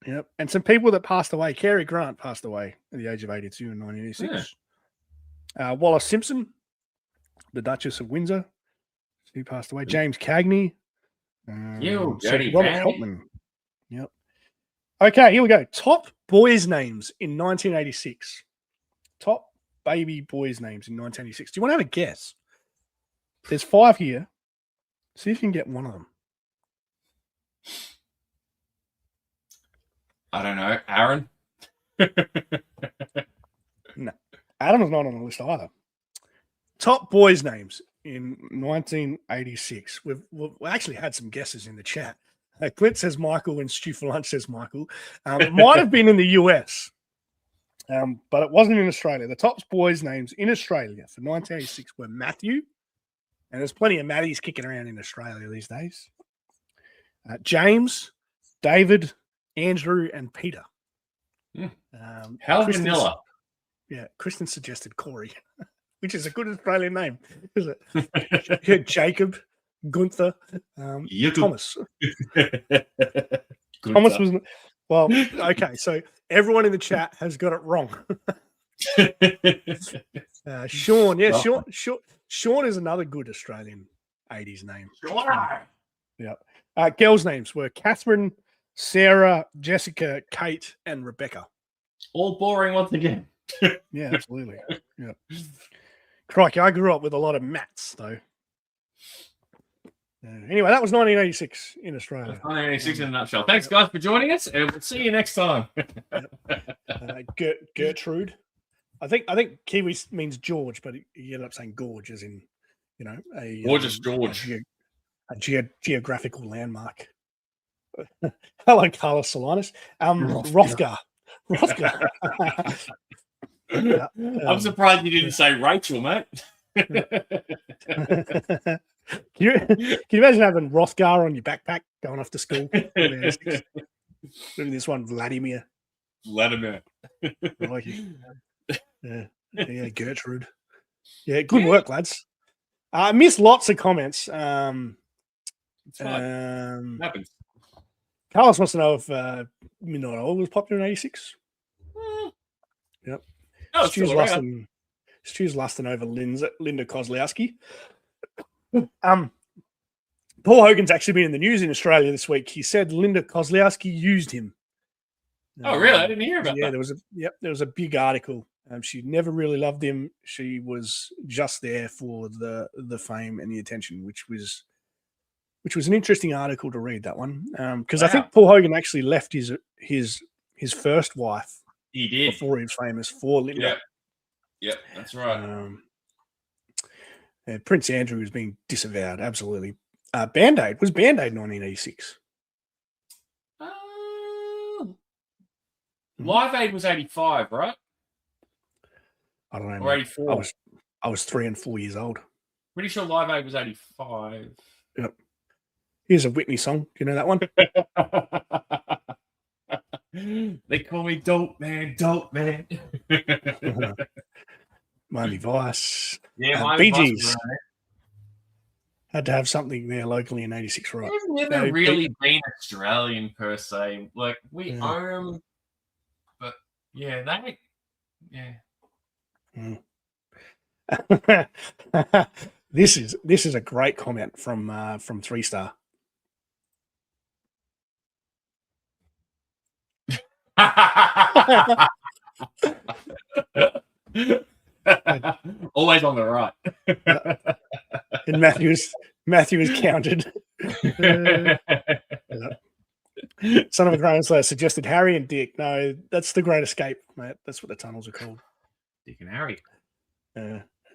Yep. And some people that passed away. Cary Grant passed away at the age of 82 in 1986. Yeah. Wallace Simpson, the Duchess of Windsor, she passed away. James Cagney. Robert Helpman. Yep. Okay, here we go. Top boys' names in 1986. Top baby boys' names in 1986. Do you want to have a guess? There's 5 here. See if you can get one of them. I don't know. Aaron? No. Adam's not on the list either. Top boys' names in 1986. We've actually had some guesses in the chat. Clint says Michael and Stu for Lunch says Michael. It might have been in the US, but it wasn't in Australia. The top boys' names in Australia for 1986 were Matthew, and there's plenty of Matties kicking around in Australia these days. James, David, Andrew, and Peter. Hell vanilla. Yeah, Kristen suggested Corey, which is a good Australian name, is it? Jacob, Gunther, Thomas. Thomas was well. Okay, so everyone in the chat has got it wrong. Sean, yeah, Sean is another good Australian 80s name. Yeah. Girls' names were Catherine, Sarah, Jessica, Kate, and Rebecca. All boring once again. Yeah, absolutely. Yeah. Crikey, I grew up with a lot of Matts, though. Anyway, that was 1986 in Australia. 1986 in a nutshell. Thanks, guys, for joining us, and we'll see you next time. Gertrude. I think Kiwi means George, but he ended up saying gorge, as in, a gorgeous George, a geographical landmark. Hello, Carlos Salinas. Rothgar. I'm surprised you didn't say Rachel, mate. Can you imagine having Rothgar on your backpack going off to school? Maybe this one, Vladimir. I like it. Yeah, Gertrude. Yeah, good work, lads. I missed lots of comments. Happens. Carlos wants to know if Midnight Oil was popular in 86. Yep. Oh, Stu's lusting over Linda Kozlowski. Paul Hogan's actually been in the news in Australia this week. He said Linda Kozlowski used him. Oh, really? I didn't hear about that. There was a big article. She never really loved him. She was just there for the fame and the attention, which was an interesting article to read, that one. Because I think Paul Hogan actually left his first wife. He did before he was famous for Linda. Yep, that's right. Prince Andrew was being disavowed. Absolutely. Band-Aid was Band-Aid 1986. Live Aid was 85, right? I don't know. Or 84. I was 3 and 4 years old. Pretty sure Live Aid was 85. Yep. Here's a Whitney song. Do you know that one? They call me Dope Man. Miami Vice. Yeah, Bee Gees. Had to have something there locally in 86, right? They've never really been Australian per se. Like, we own them, but This is a great comment from 3 Star. Always on the right. And Matthew is counted. Son of a Grown Slayer suggested Harry and Dick. No, that's The Great Escape, mate. That's what the tunnels are called. Dick and Harry.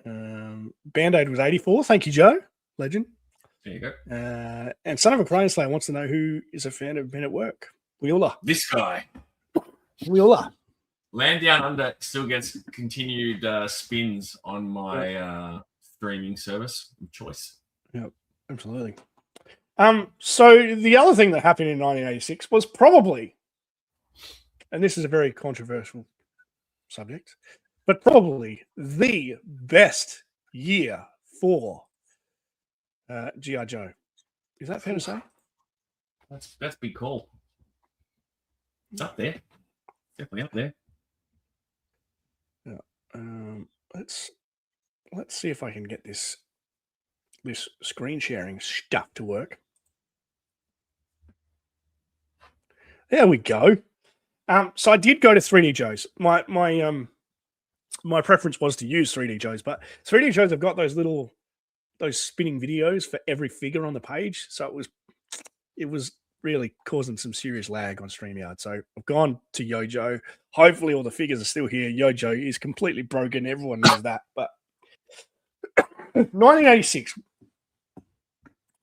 Band-Aid was 84. Thank you, Joe. Legend. There you go. And Son of a Crane Slayer wants to know who is a fan of Men at Work. Wheeler. This guy. Wheeler. Land Down Under still gets continued spins on my streaming service of choice. Yep, absolutely. So the other thing that happened in 1986 was probably, and this is a very controversial subject, but probably the best year for GI Joe. Is that fair to say? That's big call. It's up there. Definitely up there. Yeah. Let's see if I can get this screen sharing stuff to work. There we go. So I did go to 3D Joe's. My preference was to use 3D Joe's, but 3D Joe's have got those spinning videos for every figure on the page. So it was really causing some serious lag on StreamYard. So I've gone to Yojo. Hopefully all the figures are still here. Yojo is completely broken. Everyone knows that. But 1986,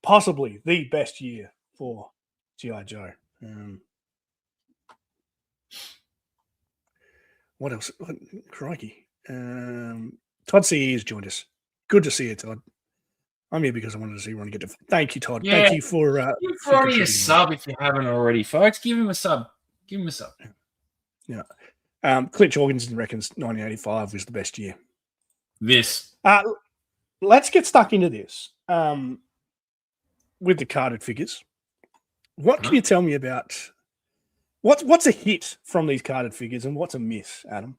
possibly the best year for GI Joe. What else? Crikey. Todd CE has joined us. Good to see you, Todd. I'm here because I wanted to see Ronnie get to. Thank you, Todd. Yeah. Thank you for. Give Ronnie a sub if you haven't already, folks. Give him a sub. Give him a sub. Yeah. Clint Jorgensen reckons 1985 was the best year. Let's get stuck into this with the carded figures. What can you tell me about what's a hit from these carded figures and what's a miss, Adam?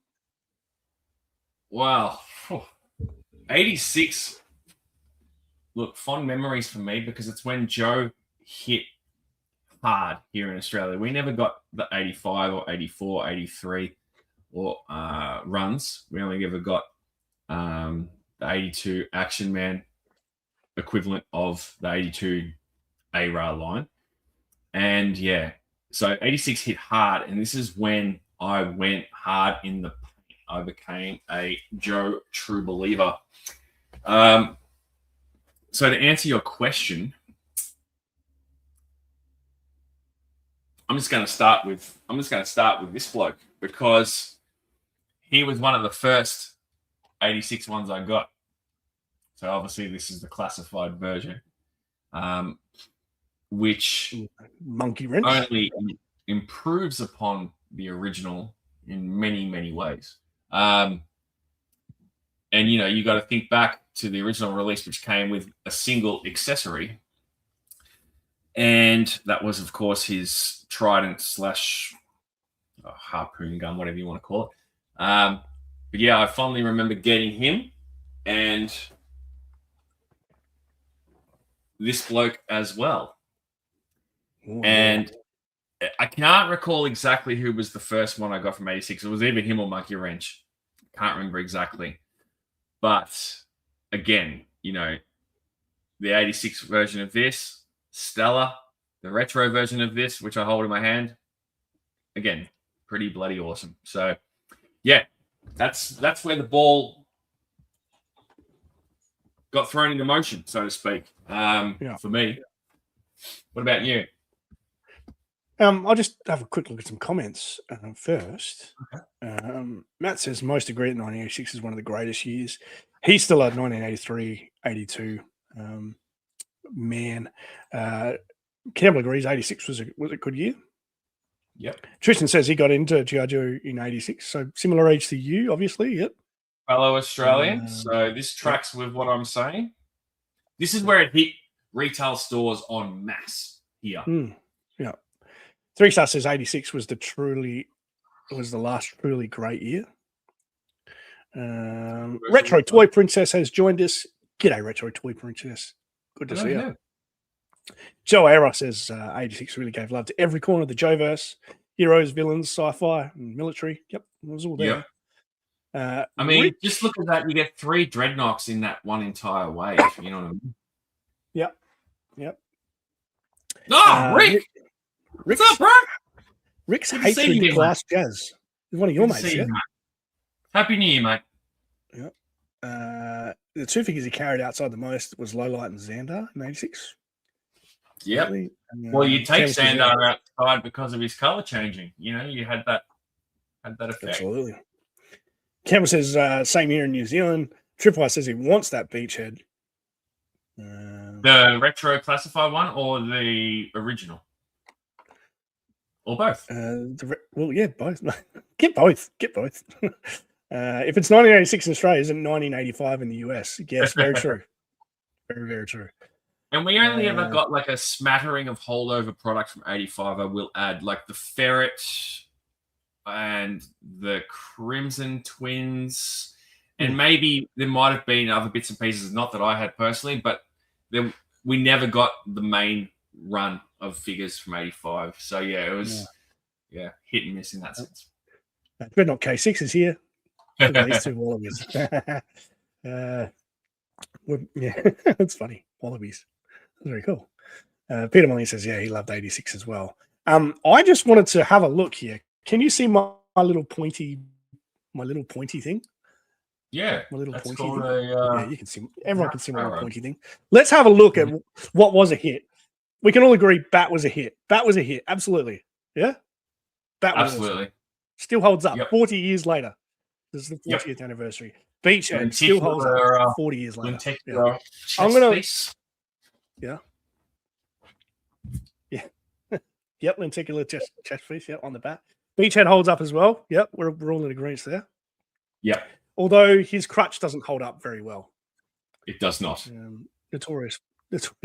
Wow. 86. Look, fond memories for me because it's when Joe hit hard here in Australia. We never got the 85 or 84, 83 or runs. We only ever got the 82 Action Man equivalent of the 82 A-Ra line. And yeah, so 86 hit hard. And this is when I went hard in the paint. I became a Joe true believer. So to answer your question, I'm just going to start with this bloke because he was one of the first 86 ones I got. So obviously this is the classified version, which Monkey Wrench only improves upon the original in many, many ways. And, you know, you got to think back to the original release, which came with a single accessory. And that was, of course, his trident / harpoon gun, whatever you want to call it. But yeah, I fondly remember getting him and this bloke as well. Ooh. And I can't recall exactly who was the first one I got from 86. It was either him or Monkey Wrench. Can't remember exactly. But again, you know, the 86 version of this, stellar. The retro version of this, which I hold in my hand, again, pretty bloody awesome. So, yeah, that's where the ball got thrown into motion, so to speak, for me. What about you? I'll just have a quick look at some comments first. Okay. Matt says, most agree that 1986 is one of the greatest years. He's still at 1983, 82. Campbell agrees 86 was a good year. Yep. Tristan says he got into GI Joe in 86, so similar age to you, obviously. Yep. Fellow Australian. So this tracks with what I'm saying. This is where it hit retail stores en masse here. Yeah. 3-Star says 86 was the last truly great year. Retro Toy Princess has joined us. G'day, Retro Toy Princess. Good to see you. Joe Era says 86 really gave love to every corner of the Joeverse. Heroes, villains, sci-fi, and military. Yep, it was all there. Yep. I mean, just look at that. You get 3 Dreadnoks in that one entire wave. You know what I mean? Yep. Oh, Rick! What's up, bro? Rick's hatred of Glass Jazz. He's one of your mates, yeah? Happy New Year, mate. Yep. the two figures he carried outside the most was Lowlight and Xandar in '86. Yep. Really? Well, you take Xandar outside because of his color changing. You know, you had that effect. Absolutely. Campbell says same here in New Zealand. Tripwire says he wants that beachhead. The retro classified one or the original? Or both? Well, yeah, both. Get both. Get both. If it's 1986 in Australia, isn't 1985 in the US? Yes, very true. Very, very true. And we only ever got like a smattering of holdover products from 85, I will add, like the Ferret and the Crimson Twins. And maybe there might have been other bits and pieces, not that I had personally, but we never got the main run of figures from 85. So, yeah, it was hit and miss in that sense. Dreadnought K6 is here. These two wallabies. That's funny. Wallabies. That's very cool. Peter Molly says, yeah, he loved 86 as well. I just wanted to have a look here. Can you see my little pointy thing? Yeah, my little that's pointy called thing. a, You can see. Everyone can see my little pointy thing. Let's have a look at what was a hit. We can all agree Bat was a hit. Bat was a hit. Absolutely. Yeah. Bat was absolutely awesome. Still holds up. Yep. 40 years later. This is the 40th anniversary. Beachhead still holds up 40 years later. Yeah. I'm gonna. Yeah. Yeah. Yep. Lenticular chest piece. Yep. On the bat. Beachhead holds up as well. Yep. We're all in agreement there. Yeah. Although his crutch doesn't hold up very well. It does not. Notorious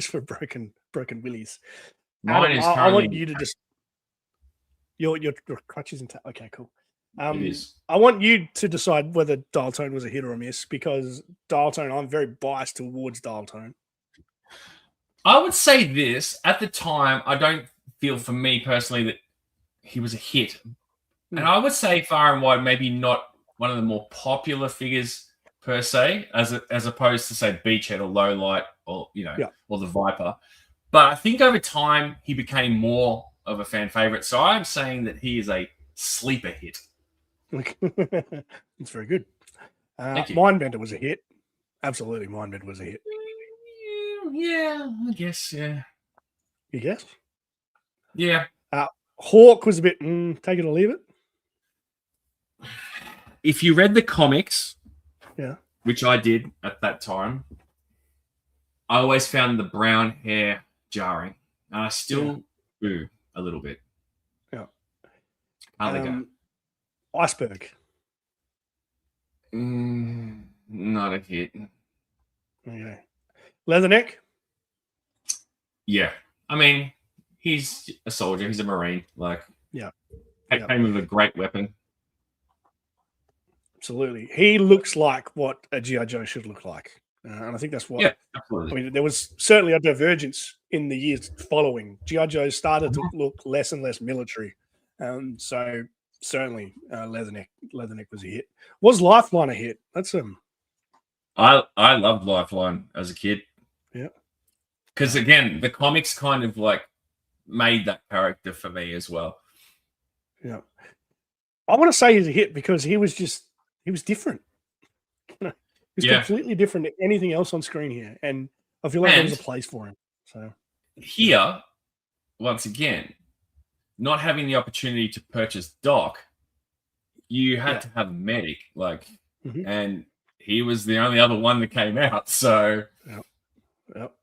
for broken willies. Mine Adam, is I want you to just your crutch isn't okay. Cool. It is. I want you to decide whether Dial Tone was a hit or a miss, because Dial Tone, I'm very biased towards Dial Tone. I would say this at the time. I don't feel, for me personally, that he was a hit, and I would say far and wide, maybe not one of the more popular figures per se, as opposed to say Beachhead or Lowlight or or the Viper. But I think over time he became more of a fan favorite. So I'm saying that he is a sleeper hit. It's very good. Thank you. Mindbender was a hit. Absolutely, Mindbender was a hit. Yeah, I guess. Yeah. You guess? Yeah. Hawk was a bit take it or leave it. If you read the comics, yeah, which I did at that time, I always found the brown hair jarring, and I still do a little bit. Yeah. Iceberg. Not a hit. Okay. Leatherneck. Yeah, I mean, he's a soldier. He's a Marine. Came with a great weapon. Absolutely. He looks like what a GI Joe should look like. And I think that's what... Yeah, absolutely. I mean, there was certainly a divergence in the years following. GI Joe started to look less and less military. So certainly Leatherneck was a hit. Was Lifeline a hit? That's I loved Lifeline as a kid. Yeah. Because again, the comics kind of like made that character for me as well. Yeah. I want to say he's a hit because he was different. He was completely different to anything else on screen here. And I feel like there was a place for him. So here, once again, not having the opportunity to purchase Doc, you had to have a medic, and he was the only other one that came out. So Yep.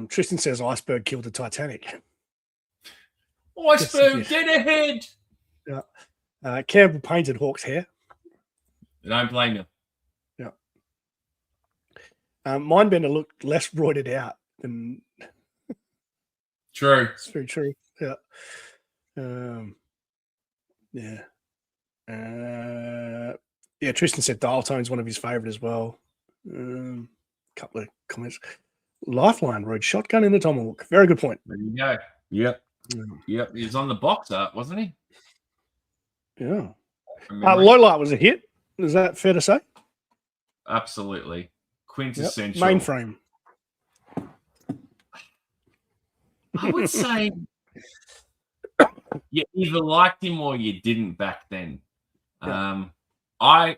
Tristan says Iceberg killed the Titanic. Iceberg, dead ahead. Yeah. Campbell painted Hawk's hair. I don't blame you. Yeah. Mindbender looked less roided out than. True. It's very true. Yeah. Tristan said Dial Tone's one of his favorite as well. Couple of comments. Lifeline rode shotgun in the tomahawk. Very good point. There you go. Yep. Yep. He was on the box art, wasn't he? Yeah. Lowlight was a hit. Is that fair to say? Absolutely. Quintessential. Mainframe. I would say you either liked him or you didn't back then. Yeah.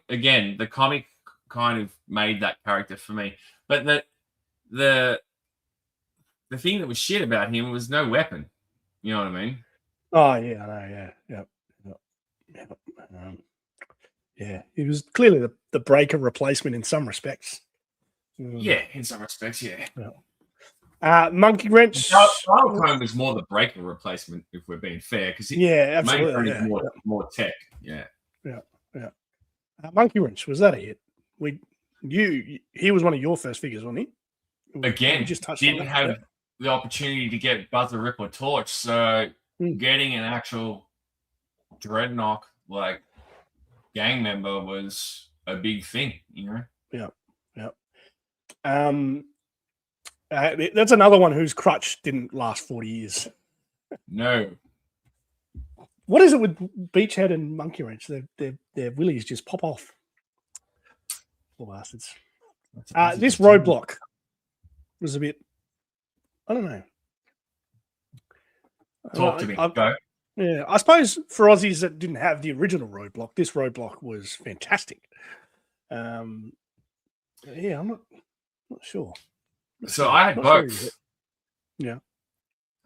The comic kind of made that character for me. But the thing that was shit about him was no weapon. You know what I mean? Oh yeah, I know. Yeah. Yeah, he was clearly the breaker replacement in some respects. Yeah, in some respects, yeah. Monkey Wrench. Dial-Tone was more the breaker replacement, if we're being fair, because absolutely, more tech. Yeah. Monkey Wrench, was that a hit? He was one of your first figures, wasn't he? Again, just didn't have the opportunity to get Buzzer, Rip, or Torch, so getting an actual Dreadnought like gang member was a big thing, you know. Yeah. That's another one whose crutch didn't last 40 years. No. What is it with Beachhead and Monkey Wrench? Their willies just pop off. Poor bastards. This Roadblock was a bit, I don't know. Talk to me. Go. Yeah, I suppose for Aussies that didn't have the original Roadblock, this Roadblock was fantastic. Yeah, I'm not sure. So I had both. Sure. Yeah.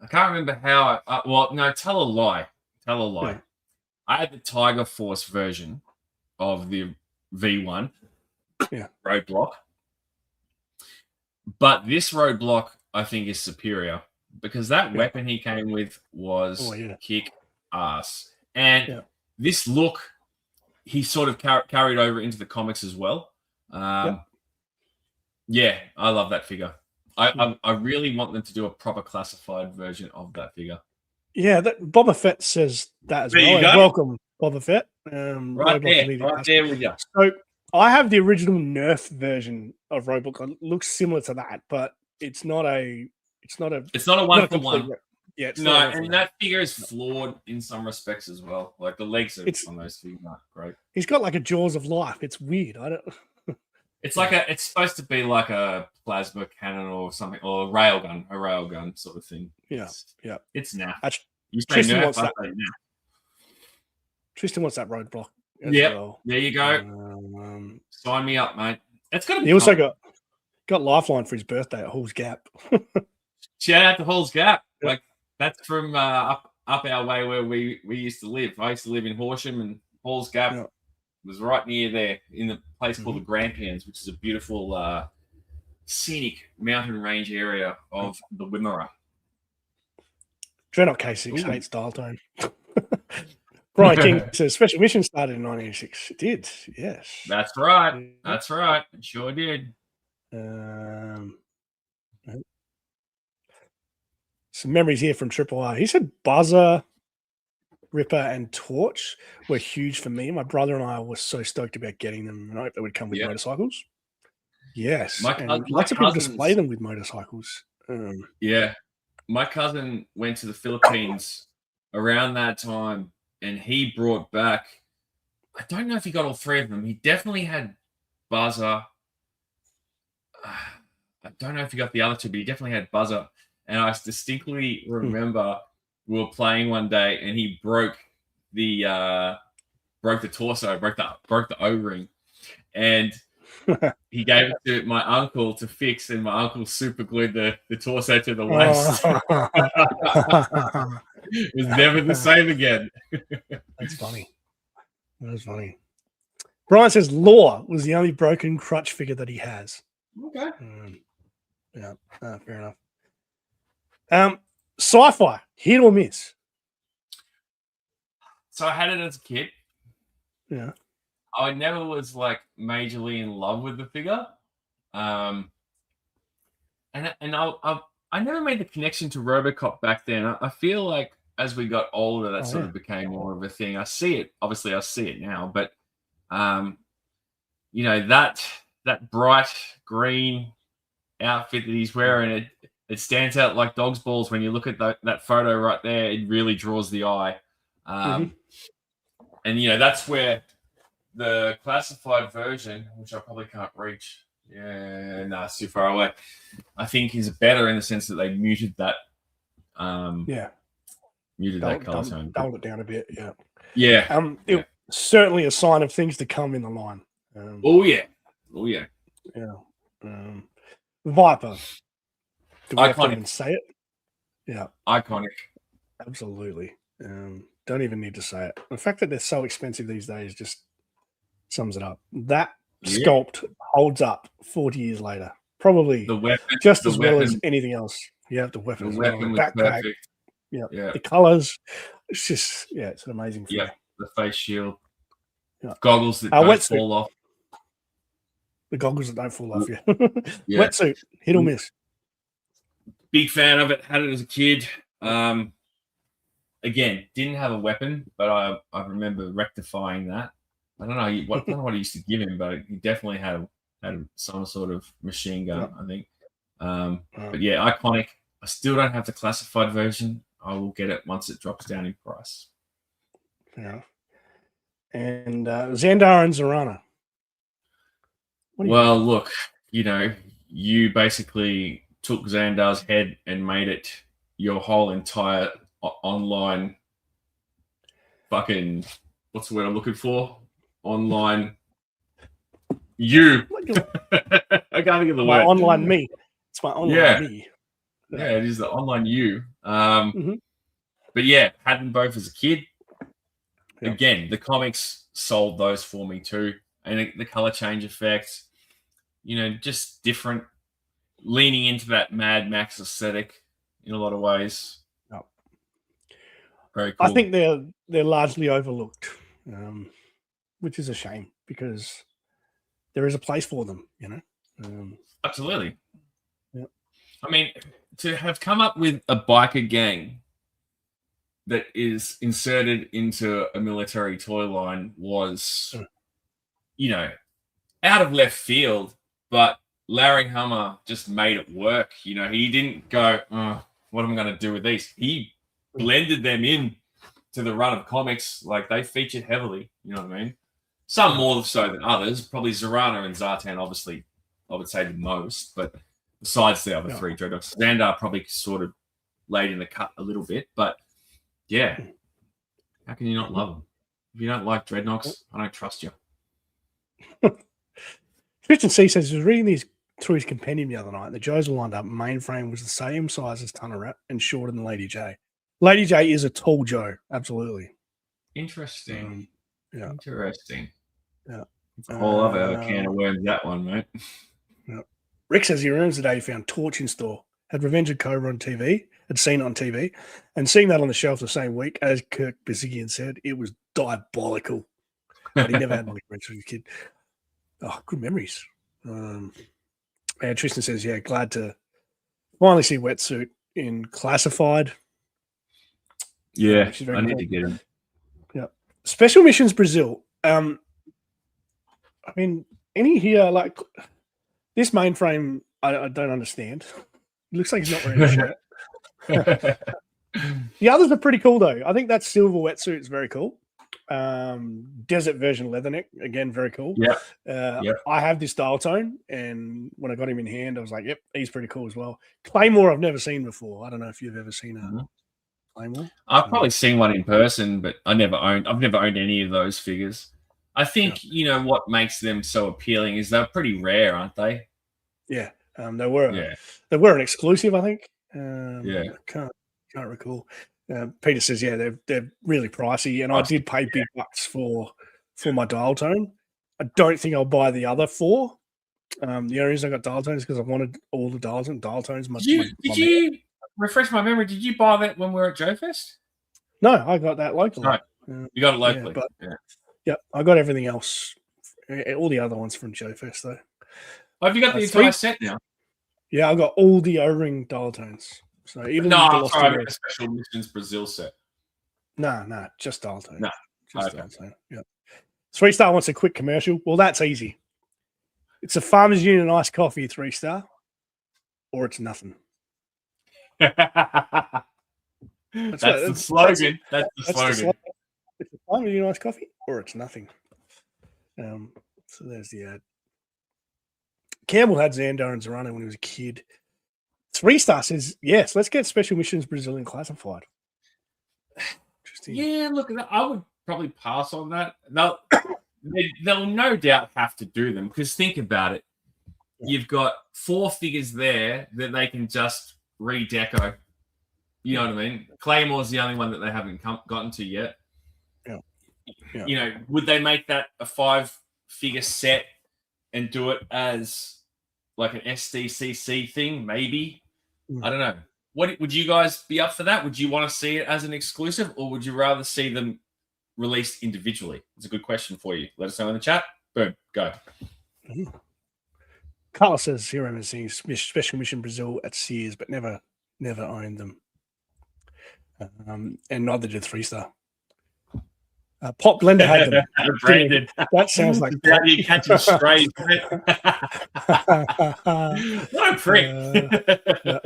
I can't remember how. Tell a lie. Yeah. I had the Tiger Force version of the V1 Roadblock. But this Roadblock, I think, is superior because that weapon he came with was kick ass. And this look, he sort of carried over into the comics as well. Yeah, I love that figure. I really want them to do a proper classified version of that figure. Yeah, Boba Fett says that as well. Welcome, Boba Fett. Right there with you. So I have the original Nerf version of Roadblock. It looks similar to that, but it's not a one for one. Yeah, and that figure is flawed in some respects as well. Like the legs on those figures aren't great. He's got like a Jaws of Life. It's weird. I don't. It's like it's supposed to be like a plasma cannon or something, or a railgun sort of thing. Yeah. It's naff. Tristan wants that. Tristan wants that Roadblock. Well. There you go. Sign me up, mate. It's got. He also got Lifeline for his birthday at Hall's Gap. Shout out to Hall's Gap. Like that's from up our way where we used to live. I used to live in Horsham, and Hall's Gap was right near there in the place called the Grampians, which is a beautiful scenic mountain range area of the Wimmera. Dreadnought K6 hates Dial-Tone. Brian King says Special Mission started in 1986. It did, yes. That's right. That's right. It sure did. Some memories here from Triple R. He said Buzzer, Ripper, and Torch were huge for me. My brother and I were so stoked about getting them, and I hope they would come with motorcycles. Yes, lots of people display them with motorcycles. My cousin went to the Philippines around that time, and he brought back. I don't know if he got all three of them. He definitely had Buzzer. I don't know if he got the other two, but he definitely had Buzzer. And I distinctly remember we were playing one day, and he broke the torso, broke the O-ring, and he gave it to my uncle to fix, and my uncle super glued the torso to the waist. It was never the same again. That's funny. That was funny. Brian says Law was the only broken crutch figure that he has. Okay. Fair enough. Sci-fi, hit or miss? So I had it as a kid. Yeah. I never was like majorly in love with the figure. And I never made the connection to RoboCop back then. I feel like as we got older, that sort of became more of a thing. I see it. Obviously, I see it now. But, that bright green outfit that he's wearing, it stands out like dog's balls when you look at that photo right there. It really draws the eye. And, that's where the classified version, which I probably can't reach. Yeah, no, it's too far away. I think is better in the sense that they muted that. Muted that color tone. Dulled it down a bit. Yeah. Certainly a sign of things to come in the line. Oh yeah. Yeah. Viper. Do we have to Iconic. even say it? Yeah. Iconic. Absolutely. Don't even need to say it. The fact that they're so expensive these days just sums it up. That sculpt holds up 40 years later. Probably The weapon, just as well as anything else. Yeah, the the weapons, weapon was backpack. perfect. Yeah. Yeah. The colors. It's just, it's an amazing thing. Yeah. The face shield. Yeah. Goggles that don't fall off. The goggles that don't fall off, yeah. Yeah. Wetsuit, hit or miss. Big fan of it. Had it as a kid. Again, didn't have a weapon, but I remember rectifying that. I don't know what I used to give him, but he definitely had some sort of machine gun, I think. But yeah, iconic. I still don't have the classified version. I will get it once it drops down in price. Yeah. And Xandar and Zorana. Well, look, you basically took Xandar's head and made it your whole entire online fucking, what's the word I'm looking for? Online you. I can't think of the word. Online me. It's my online me. Yeah, it is the online you. But yeah, had them both as a kid. Yep. Again, the comics sold those for me too. And the color change effect, just different, leaning into that Mad Max aesthetic in a lot of ways. Yep. Very cool. I think they're largely overlooked, which is a shame because there is a place for them, Absolutely. Yep. I mean, to have come up with a biker gang that is inserted into a military toy line was, out of left field, but Larry Hummer just made it work. He didn't go, what am I going to do with these? He blended them in to the run of comics. Like, they featured heavily, you know what I mean? Some more so than others. Probably Zorana and Zartan, obviously, I would say the most, but besides the other three Dreadnoks, Xandar probably sort of laid in the cut a little bit, but yeah, how can you not love them? If you don't like Dreadnoks, I don't trust you. Christian C says he was reading these through his compendium the other night. The Joes were lined up. Mainframe was the same size as Tunnel Rat and shorter than Lady J. Lady J is a tall Joe, absolutely. Interesting. Interesting. Yeah. It's a whole other can of worms, that one, mate. Yeah. Rick says he remembers the day he found Torch in store, had Revenge of Cobra on TV, had seen it on TV, and seeing that on the shelf the same week, as Kirk Bisigian said, it was diabolical. But he never had money for it as a kid. Oh, good memories. And Tristan says, glad to finally see Wetsuit in classified. Yeah, I need to get him. Yeah. Special Missions Brazil. I mean, any here, like, this mainframe, I don't understand. It looks like he's not wearing a shirt. The others are pretty cool, though. I think that silver wetsuit is very cool. Desert version Leatherneck, again, very cool. Yeah. I have this dial tone, and when I got him in hand, I was like, yep, he's pretty cool as well. Claymore I've never seen before. I don't know if you've ever seen a Claymore. I've probably seen one in person, but I've never owned any of those figures. I think what makes them so appealing is they're pretty rare, aren't they? Yeah. They were an exclusive, I think. I can't recall. Peter says, they're really pricey, and I did pay big bucks for my dial tone. I don't think I'll buy the other four. The only reason I got dial tones is because I wanted all the dial tones. Did you refresh my memory? Did you buy that when we were at Joe Fest? No, I got that locally. Right. You got it locally. I got everything else. All the other ones from Joe Fest, though. Have you got the entire set now? Yeah, I got all the O-ring dial tones. So even a Special Missions Brazil set. No, just dial tone. No, just dial tone. Yeah. 3-star wants a quick commercial. Well, that's easy. It's a Farmers Union iced coffee, 3-star, or it's nothing. That's the slogan. That's the slogan. It's a Farmers Union iced coffee, or it's nothing. So there's the ad. Campbell had Xandar and Zorana when he was a kid. 3-star says, yes, let's get Special Missions Brazilian classified. Interesting. Yeah, look, I would probably pass on that. No, they'll no doubt have to do them because think about it. Yeah. You've got 4 figures there that they can just redeco. You know what I mean? Claymore's the only one that they haven't gotten to yet. Yeah. You know, would they make that a 5-figure set and do it as like an SDCC thing? Maybe. I don't know. What would you guys be up for that? Would you want to see it as an exclusive, or would you rather see them released individually? It's a good question for you. Let us know in the chat. Boom, go. Carlos says he remembers seeing Special Mission Brazil at Sears, but never owned them. And neither did 3-Star. Pop Blender had them. Brandon. That sounds like you catching strays. What a prick. Yeah.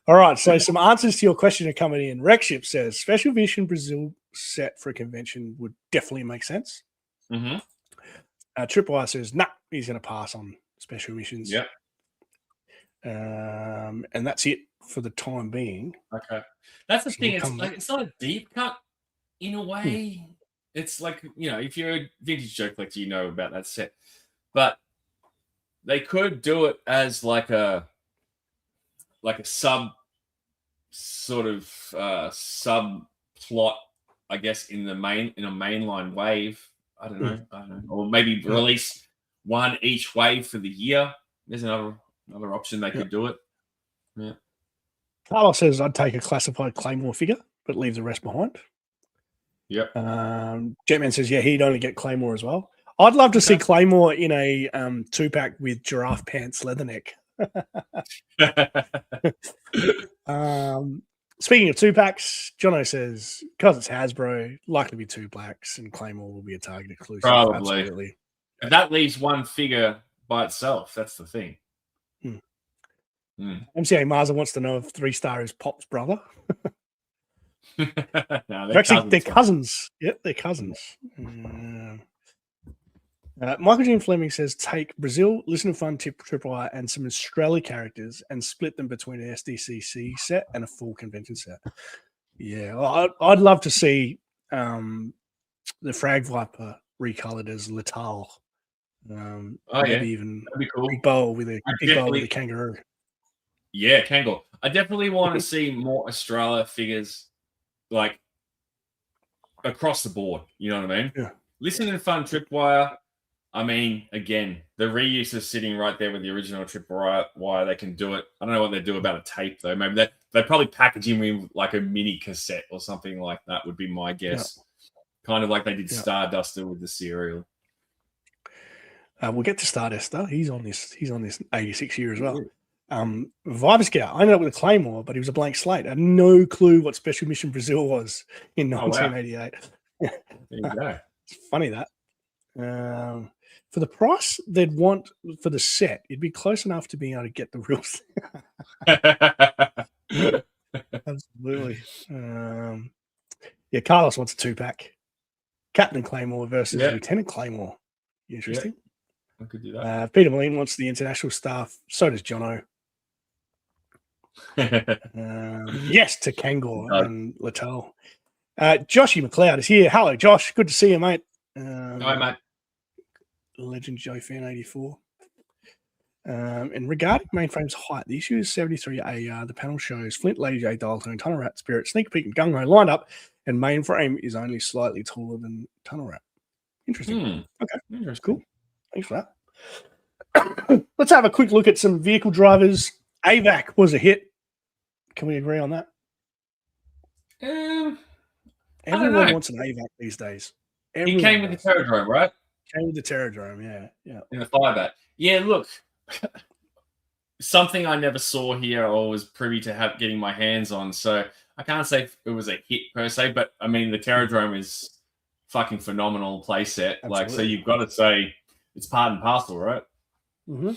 All right, so some answers to your question are coming in. Rexship says Special Mission Brazil set for a convention would definitely make sense. Tripwire says nah, he's going to pass on Special Missions. Yep. And that's it for the time being. Okay, that's the thing. It's not a deep cut in a way. It's like, you know, if you're a vintage Joe collector, you know about that set. But they could do it as like a sub sort of subplot, I guess, in a mainline wave. I don't know. Or maybe release one each wave for the year. There's another option they could do it. Yeah. Carlos says I'd take a classified Claymore figure, but leave the rest behind. Yep. Jetman says, yeah, he'd only get Claymore as well. I'd love to see Claymore in a 2-pack with giraffe pants leatherneck. Speaking of 2-packs, Jono says, because it's Hasbro, likely to be 2 blacks and Claymore will be a Target exclusive. Probably. Absolutely. And that leaves one figure by itself. That's the thing. MCA Marza wants to know if 3-Star is Pop's brother. No, they're cousins. Yep, they're cousins. Michael Jean Fleming says, take Brazil, Listen to Fun, Tripwire, and some Australia characters and split them between an SDCC set and a full convention set. Yeah, I'd love to see the Frag Viper recolored as Letal. Maybe even that'd be cool. Big Bow with a kangaroo. Yeah, Kangol. I definitely want to see more Australia figures, like across the board. You know what I mean? Yeah. Listen to Fun Tripwire. I mean, again, the reuse is sitting right there with the original Tripwire. They can do it. I don't know what they do about a tape though. Maybe they probably package him in like a mini cassette or something like that. Would be my guess. Yeah. Kind of like they did Starduster with the cereal. We'll get to Starduster. He's on this 86 year as well. Viper Scout, I ended up with a Claymore, but he was a blank slate. I had no clue what Special Mission Brazil was in 1988. There you go. It's funny that. For the price they'd want for the set, it'd be close enough to being able to get the real set. Absolutely. Carlos wants a 2-pack. Captain Claymore versus Lieutenant Claymore. Interesting. I could do that. Peter Moline wants the international staff. So does Jono. Yes to Kangor and Littell. Joshy McLeod is here. Hello, Josh. Good to see you, mate. Hi, mate. Legend Joe Fan 84. And regarding Mainframe's height, the issue is 73 AR. The panel shows Flint, Lady J, Dialtone, Tunnel Rat, Spirit, Sneak Peek, and Gung Ho lined up, and Mainframe is only slightly taller than Tunnel Rat. Interesting. Okay, that's cool. Thanks for that. Let's have a quick look at some vehicle drivers. AVAC was a hit. Can we agree on that? Everyone wants an AVAC these days. He came with the Terradrome, right? Came with the Terradrome, yeah. In the Firebat. Yeah, look. Something I never saw here or was privy to getting my hands on. So I can't say it was a hit per se, but I mean, the Terradrome is fucking phenomenal playset. Like, so you've got to say it's part and parcel, right? Mm-hmm.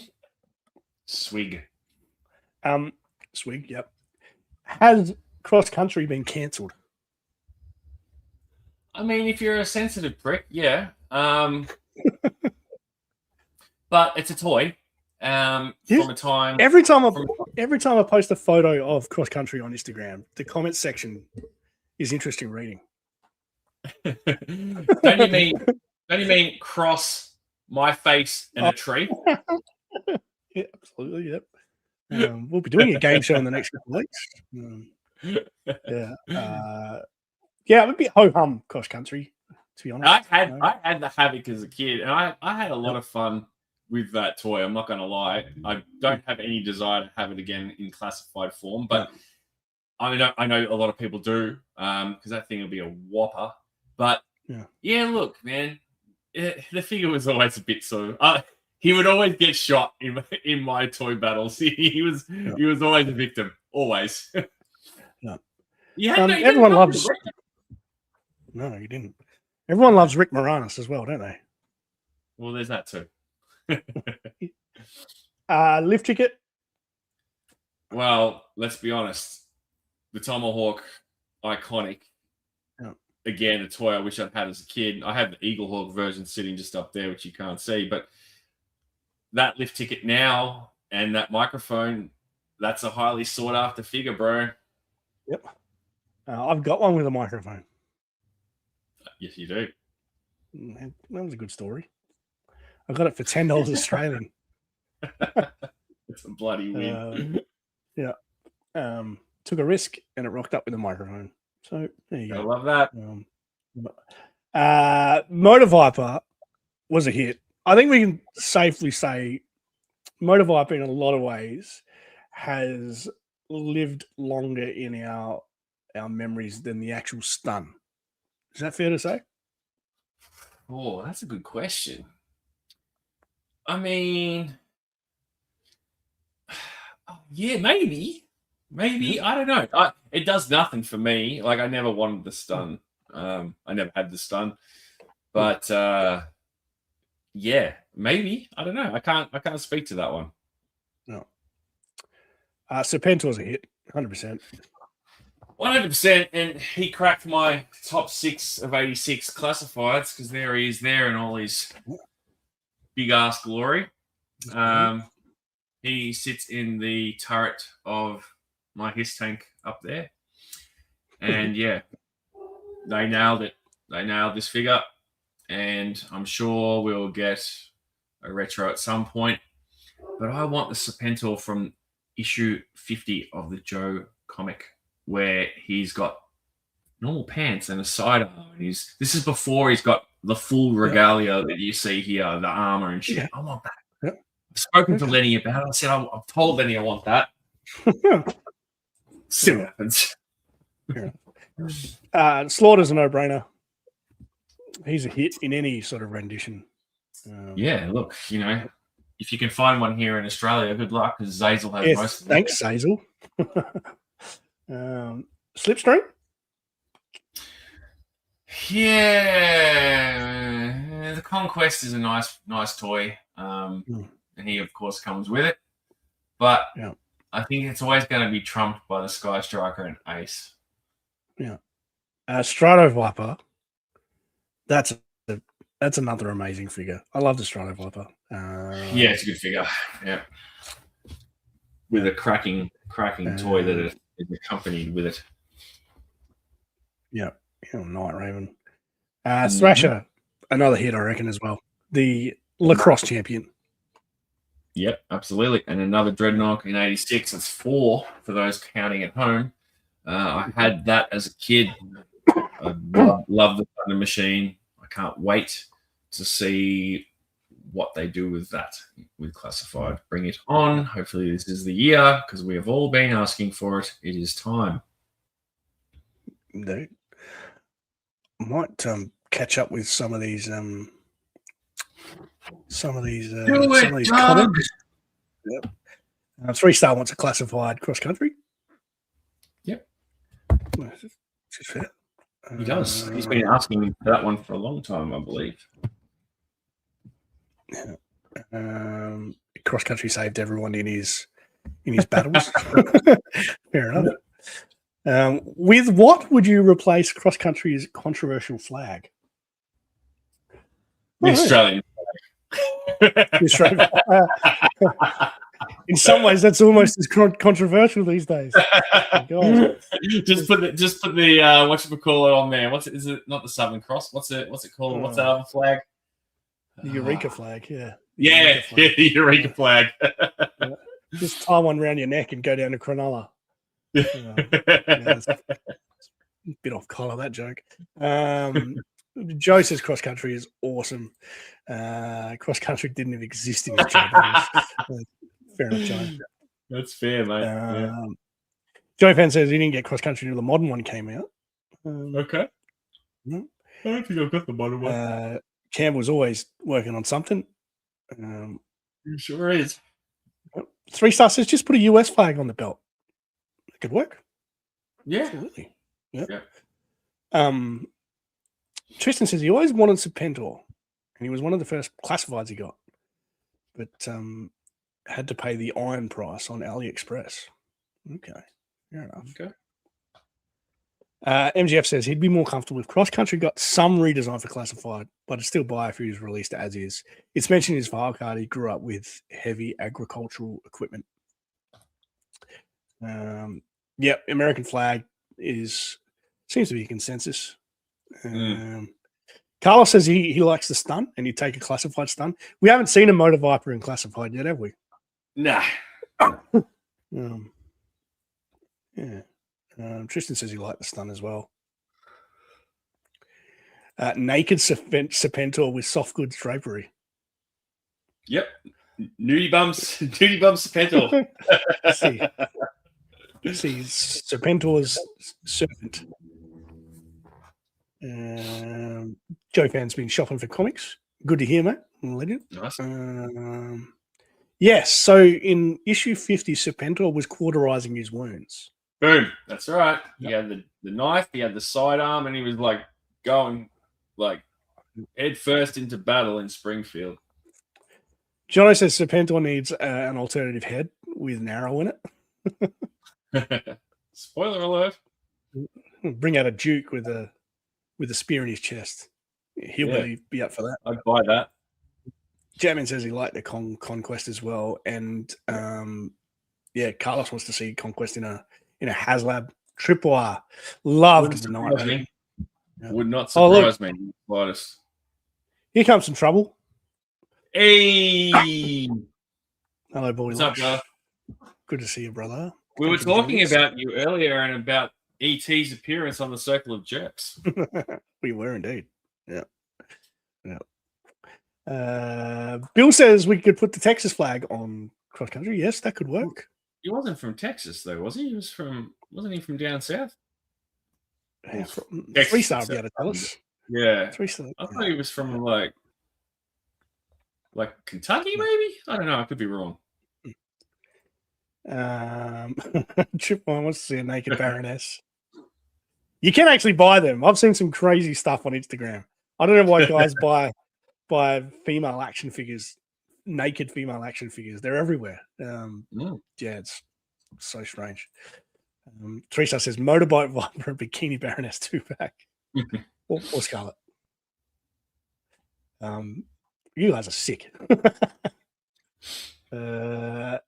Swig. Swig, yep. Has cross country been cancelled? I mean, if you're a sensitive prick, yeah. But it's a toy. From a time. Every time I post a photo of cross country on Instagram, the comment section is interesting reading. Don't you mean Don't you mean cross my face and a tree? Yeah, absolutely. Yep. We'll be doing a game show in the next couple of weeks. Yeah, it would be ho hum cross country. To be honest, I had the Havoc as a kid, and I had a lot of fun with that toy. I'm not going to lie. I don't have any desire to have it again in classified form, but I know a lot of people do, because that thing will be a whopper. But yeah, look, man, the figure was always a bit sort of. He would always get shot in my toy battles. He was always a victim, always. Everyone loves. No, you didn't. Everyone loves Rick Moranis as well, don't they? Well, there's that too. Lift ticket. Well, let's be honest. The Tomahawk, iconic. Yeah. Again, a toy I wish I'd had as a kid. I have the Eagle Hawk version sitting just up there, which you can't see. But that lift ticket now and that microphone, that's a highly sought after figure, bro. Yep. I've got one with a microphone. Yes, you do. That was a good story. I got it for $10 Australian. It's a bloody win. Took a risk and it rocked up with a microphone. So there you go. I love that. Motor Viper was a hit. I think we can safely say Motor Viper in a lot of ways has lived longer in our memories than the actual stun. Is that fair to say? Oh, that's a good question. I mean, yeah, maybe. I don't know. It does nothing for me. Like, I never wanted the stun. I never had the stun. But yeah, maybe. I don't know. I can't speak to that one. No. Serpentor's a hit, 100%. 100%, and he cracked my top 6 of 86 classifieds because there he is there in all his big ass glory. He sits in the turret of my Hiss tank up there, and yeah, they nailed it. They nailed this figure, and I'm sure we'll get a retro at some point. But I want the Serpentor from issue 50 of the Joe comic, where he's got normal pants and a sidearm. And this is before he's got the full regalia that you see here, the armor and shit. Yeah. I want that. Yeah. I've spoken to Lenny about it. I said, I've told Lenny I want that. See what happens. Slaughter's a no-brainer. He's a hit in any sort of rendition. Yeah, look, if you can find one here in Australia, good luck, because Zazel has most of them. Thanks, Zazel. Slipstream? Yeah, the Conquest is a nice toy, and he of course comes with it. But I think it's always going to be trumped by the Sky Striker and Ace. Yeah, Strato Viper. That's another amazing figure. I love the Strato Viper. Yeah, it's a good figure. Yeah, with a cracking toy that is accompanied with it. Yeah, Night Raven. Thrasher, another hit, I reckon, as well. The lacrosse champion. Yep, absolutely. And another Dreadnought in 86. It's 4 for those counting at home. I had that as a kid. I love the Thunder Machine. I can't wait to see what they do with that, with classified. Bring it on. Hopefully this is the year, because we have all been asking for it. It is time. Indeed. I might catch up with some of these comments. Yep. 3-star wants a classified cross country. Yep. Which is fair. He does. He's been asking me for that one for a long time, I believe. Yeah. Cross country saved everyone in his battles. Fair enough. With what would you replace cross country's controversial flag? The Australian flag. In some ways, that's almost as controversial these days. Just put the whatchamacallit on there. Is it not the Southern Cross? What's it called? What's that other flag? The Eureka flag, yeah. Yeah, the Eureka flag. Yeah. Just tie one around your neck and go down to Cronulla. Yeah, a bit off collar, that joke. Joe says cross country is awesome. Cross country didn't even exist in his Joe bubbles. Fair enough, Joe. That's fair, mate. Joe Fan says he didn't get cross country until the modern one came out. Okay. I don't think I've got the modern one. Campbell's always working on something. He sure is. 3-star says just put a US flag on the belt. It could work. Yeah. Absolutely. Yeah. Tristan says he always wanted Serpentor, and he was one of the first classifieds he got, but had to pay the iron price on AliExpress. Okay, fair enough. Okay. MGF says he'd be more comfortable if Cross Country got some redesign for classified, but it'd still buy if he was released as is. It's mentioned in his file card he grew up with heavy agricultural equipment. Yep, American flag seems to be a consensus. Carlos says he likes the stun and he'd take a classified stun. We haven't seen a Motor Viper in classified yet, have we? Nah. Yeah. Tristan says he liked the stun as well. Naked Serpentor with soft goods drapery. Yep. Nudie bums Serpentor. See, Serpentor's servant. Joe Fan's been shopping for comics. Good to hear, mate. Legend. Nice. Yes, so in issue 50, Serpentor was cauterizing his wounds. Boom. That's right. He had the knife, he had the sidearm, and he was like going like head first into battle in Springfield. Jono says Serpentor needs an alternative head with an arrow in it. Spoiler alert. Bring out a Duke with a spear in his chest. He'll really be up for that. I'd buy that. Jetman says he liked the Conquest as well. And Carlos wants to see Conquest in a HasLab tripwire. Loved the night. Would not surprise me. Slightest. Here comes some trouble. Hey. Hello, boy. What's up, brother? Good to see you, brother. We were talking about you earlier and about ET's appearance on the Circle of Jerks. We were indeed. Yeah. Bill says we could put the Texas flag on cross country. Yes, that could work. He wasn't from Texas, though, was he? Wasn't he from down south? Yeah, 3-star would be able to tell us. Yeah. 3-star. I thought he was from like Kentucky, maybe? I don't know. I could be wrong. Tripwire wants to see a naked Baroness. You can actually buy them. I've seen some crazy stuff on Instagram. I don't know why guys buy female action figures, naked female action figures. They're everywhere. Yeah, it's so strange. 3-star says Motorbike Viper and Bikini Baroness 2-pack. or Scarlet. You guys are sick. Baldy's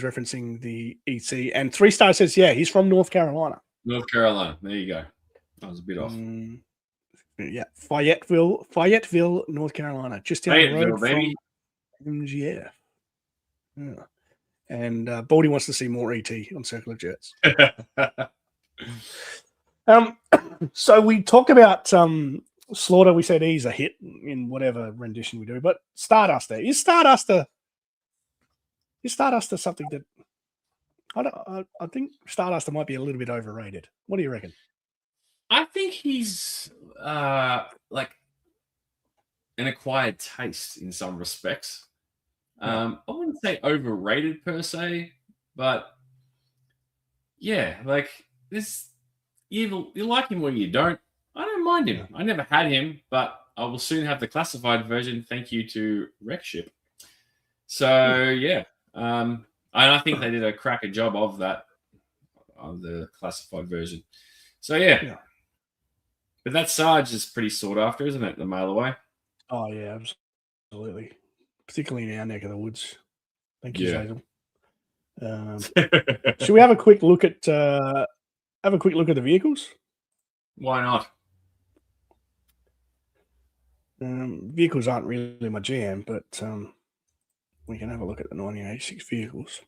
referencing the ET, and 3-star says, he's from North Carolina. North Carolina. There you go. I was a bit off. Fayetteville, North Carolina, just down the road from MGF. Yeah. And Baldy wants to see more ET on Circle of Jets. So we talk about Slaughter. We said he's a hit in whatever rendition we do, but Stardust is Stardust something that I think Stardust might be a little bit overrated. What do you reckon? I think he's like an acquired taste in some respects. I wouldn't say overrated per se, but yeah, like this, you like him or you don't. I don't mind him. I never had him, but I will soon have the classified version. Thank you to Wreckship. So yeah, and I think they did a cracker job of that, of the classified version. So yeah. But that Sarge is pretty sought after, isn't it? The mail away. Oh yeah, absolutely. Particularly in our neck of the woods. Thank you, Hazel. Should we have a quick look at the vehicles? Why not? Vehicles aren't really my jam, but we can have a look at the 1986 vehicles.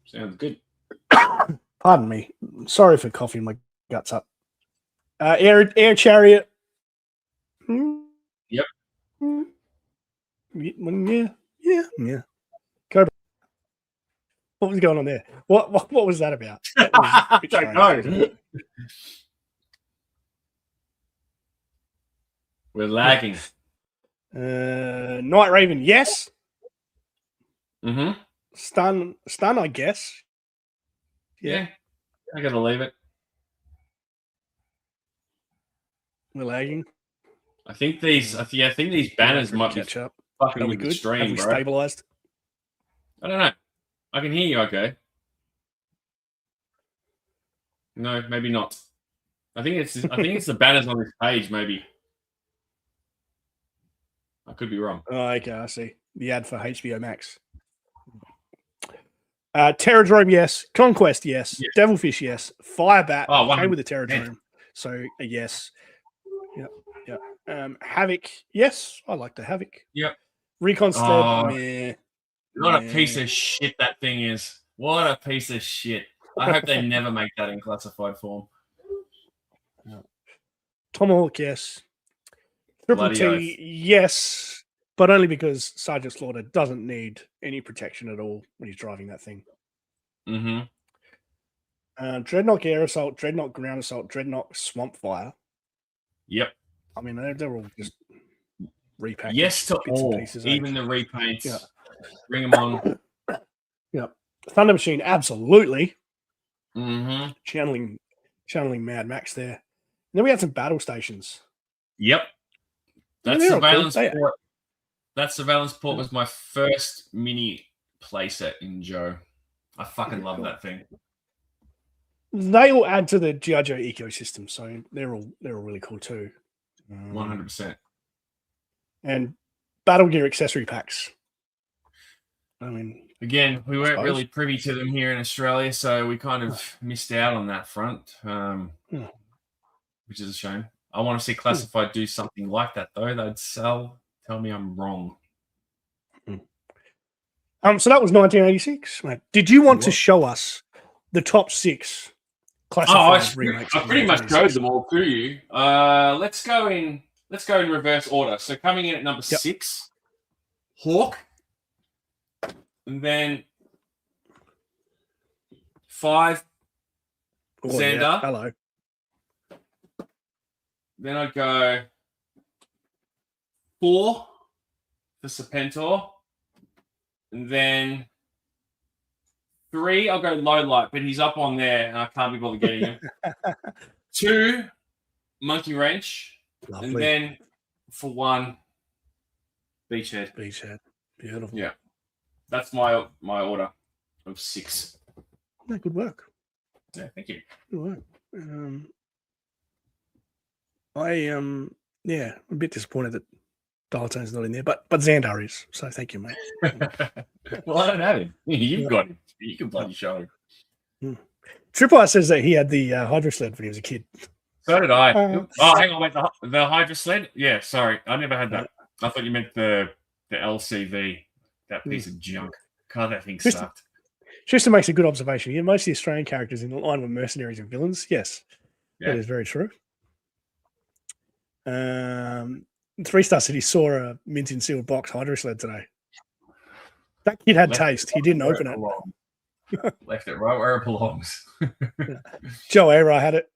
Sounds good. Pardon me. Sorry for coughing my guts up. Air Chariot. Yep. Yeah. Cobra. What was going on there? What was that about? That was I don't know. We're lagging. Night Raven, yes. Mm-hmm. Stun, I guess. Yeah. I gotta leave it. We're lagging. I think these banners might be catch up. fucking Are we with the good? stream, Have we bro. stabilized? I don't know. I can hear you okay. No, maybe not. I think it's the banners on this page, maybe. I could be wrong. Oh, okay, I see. The ad for HBO Max. Terradrome, yes. Conquest, yes. Devilfish, yes. Firebat, okay with the Terradrome. So a yes. Yep. Havoc, yes. I like the Havoc. Yep. Recon Stead, meh. What a piece of shit that thing is. What a piece of shit. I hope they never make that in classified form. Tomahawk, yes. Triple T, yes. But only because Sergeant Slaughter doesn't need any protection at all when he's driving that thing. Mm-hmm. Dreadnought Air Assault, Dreadnought Ground Assault, Dreadnought Swamp Fire. Yep. I mean, they're all just repackaged. Yes to all, pieces, even the repaints. Yeah. Bring them on. Yep. Thunder Machine, absolutely. Mm-hmm. Channeling Mad Max there. And then we had some battle stations. Yep. That surveillance port. That surveillance port was my first mini playset in Joe. I fucking love that thing. They all add to the GI Joe ecosystem, so they're all really cool too. 100%. And battle gear accessory packs. I mean, again, we weren't really privy to them here in Australia, so we kind of missed out on that front, which is a shame. I want to see Classified do something like that, though. They'd sell. Tell me I'm wrong. So that was 1986. Mate. Did you want to show us the top 6 classified remakes? I pretty much showed them all to you. Let's go in reverse order. So coming in at number 6, Hawk. And then 5, Xander. Yeah. Hello. Then I'd go 4 for Serpentor. And then 3, I'll go Low Light, but he's up on there and I can't be bothered getting him. 2, Monkey Wrench. Lovely. And then for 1, Beachhead. Beautiful. Yeah. That's my order of 6. No, good work. Yeah, thank you. Good work. I am a bit disappointed that Dialtone's not in there, but Xandar is. So thank you, mate. Well, I don't have him. You've got him. You can bloody show him. Triple R says that he had the Hydro Sled when he was a kid. So did I. Hang on, wait. The Hydro Sled? Yeah, sorry. I never had that. I thought you meant the LCV. That piece of junk. God, that thing sucked. Tristan makes a good observation. Yeah, most of the Australian characters in the line were mercenaries and villains. Yes, that is very true. 3-Star said he saw a mint in sealed box Hydro Sled today. That kid had taste. He didn't open it. Left it right where it belongs. Joe Ara had it.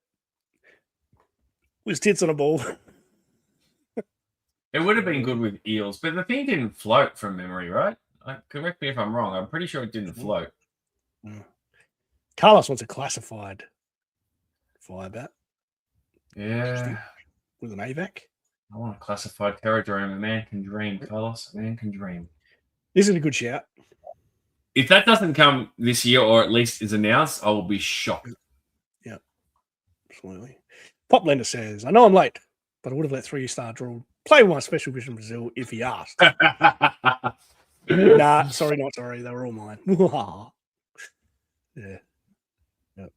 Was tits on a ball. It would have been good with eels, but the thing didn't float from memory, right? Correct me if I'm wrong. I'm pretty sure it didn't float. Carlos wants a classified Firebat. Yeah. With an AVAC. I want a classified Terradrome. A man can dream, Carlos. A man can dream. This is a good shout. If that doesn't come this year, or at least is announced, I will be shocked. Yeah, absolutely. Pop Blender says, I know I'm late, but I would have let 3-Star draw play one special vision Brazil if he asked. Nah, sorry, not sorry. They were all mine. Yeah. Yep.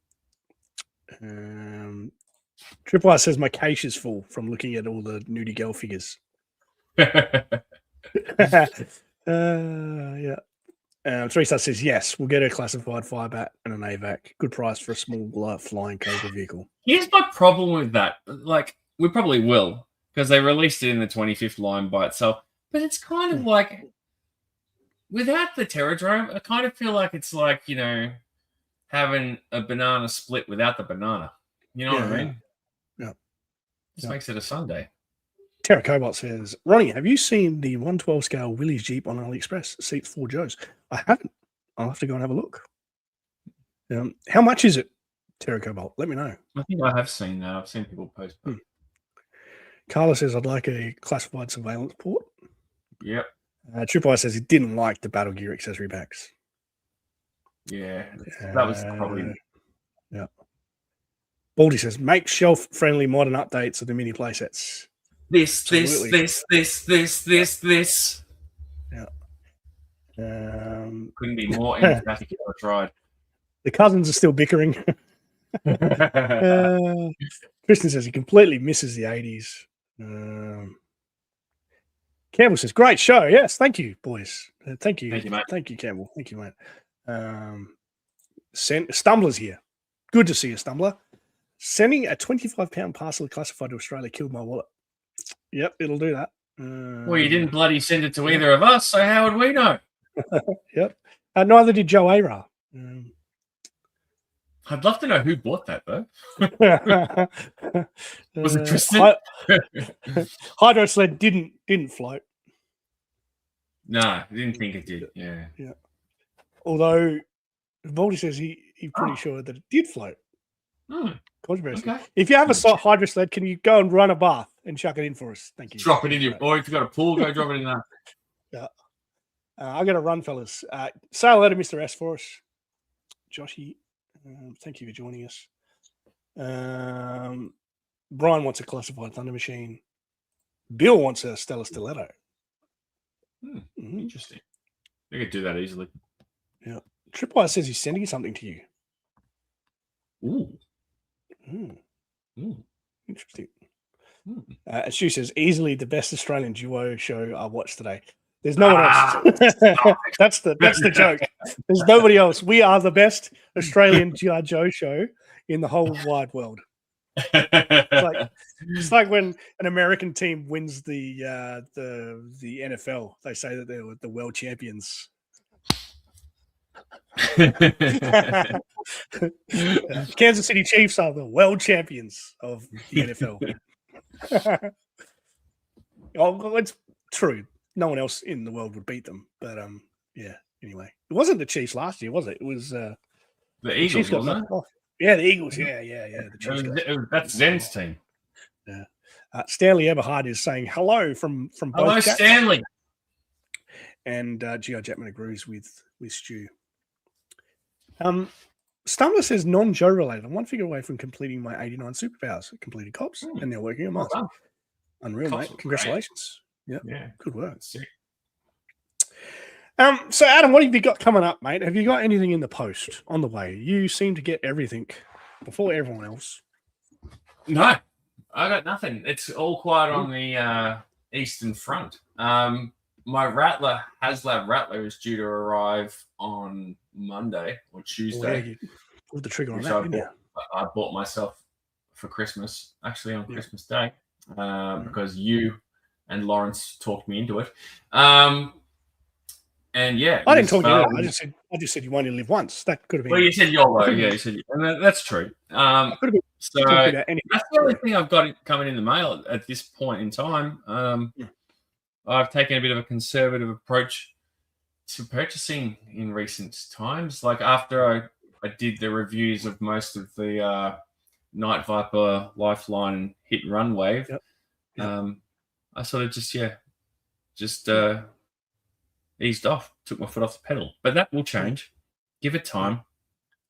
Triple R says my cache is full from looking at all the nudie girl figures. Yeah. 3-star says, yes, we'll get a classified fire bat and an AVAC. Good price for a small flying Cobra vehicle. Here's my problem with that. Like, we probably will, because they released it in the 25th line by itself. But it's kind of like, without the Terradrome, I kind of feel like it's like, you know, having a banana split without the banana. You know what I mean? Yeah. This makes it a Sunday. Terra Cobalt says, Ronnie, have you seen the 112 scale Willys Jeep on AliExpress? Seats 4 Joes. I haven't. I'll have to go and have a look. How much is it, Terra Cobalt? Let me know. I think I have seen that. I've seen people post that. Carla says, I'd like a classified surveillance port. Yep. Trip Eye says he didn't like the Battle Gear accessory packs. Yeah, that was probably... Yeah. Baldy says, make shelf-friendly modern updates of the mini playsets. This. Yeah. Couldn't be more emphatic if I tried. The cousins are still bickering. Kristen says he completely misses the 80s. Campbell says, great show. Yes, thank you, boys. Thank you. Thank you, mate. Thank you, Campbell. Thank you, mate. Stumbler's here. Good to see you, Stumbler. Sending a 25-pound parcel classified to Australia killed my wallet. Yep, it'll do that. Well, you didn't bloody send it to either of us, so how would we know? Yep. Neither did Joe Ara. I'd love to know who bought that, though. Was it Tristan? Hydro Sled didn't float. No, I didn't think it did. Yeah. Although Baldy says he's pretty sure that it did float. Controversy. Okay. If you have a Hydro Sled, can you go and run a bath and chuck it in for us? Thank you. Drop it in your boy. If you've got a pool, go drop it in there. Yeah. I got to run, fellas. Say hello to Mr. S for us. Joshy, thank you for joining us. Brian wants a classified Thunder Machine. Bill wants a Stellar Stiletto. Interesting. They could do that easily. Yeah. Tripwire says he's sending something to you. Ooh. Interesting. Stu says, easily the best Australian duo show I watched today. There's no one else. That's the joke. There's nobody else. We are the best Australian GI Joe show in the whole wide world. It's like when an American team wins the NFL, they say that they're the world champions. Kansas City Chiefs are the world champions of the NFL. Oh, it's true. No one else in the world would beat them. But anyway. It wasn't the Chiefs last year, was it? It was the Eagles, wasn't it? Yeah, the Eagles. Yeah. The Chiefs that's Zen's team. Yeah. Stanley Eberhard is saying hello from both. Hello, chats. Stanley. And G.I. Jetman agrees with Stu. Stumbler says non-Joe related. I'm one figure away from completing my 89 superpowers. Completed cops, and they're working on mine. Unreal, cops, mate. Congratulations. Yeah, good work. So Adam, what have you got coming up, mate? Have you got anything in the post on the way? You seem to get everything before everyone else. No, I got nothing. It's all quiet on the Eastern Front. My HasLab Rattler is due to arrive on Monday or Tuesday. Pulled the trigger on that, didn't you? I bought myself for Christmas, actually on Christmas Day, because you and Lawrence talked me into it. And yeah, I didn't talk you into it. I just said you only live once. That could have been. Well, you said YOLO. Yeah, you said, and that's true. So that's the only thing I've got coming in the mail at this point in time. I've taken a bit of a conservative approach to purchasing in recent times. Like after I did the reviews of most of the Night Viper, Lifeline, Hit and Run wave, I sort of just eased off, took my foot off the pedal. But that will change. Give it time.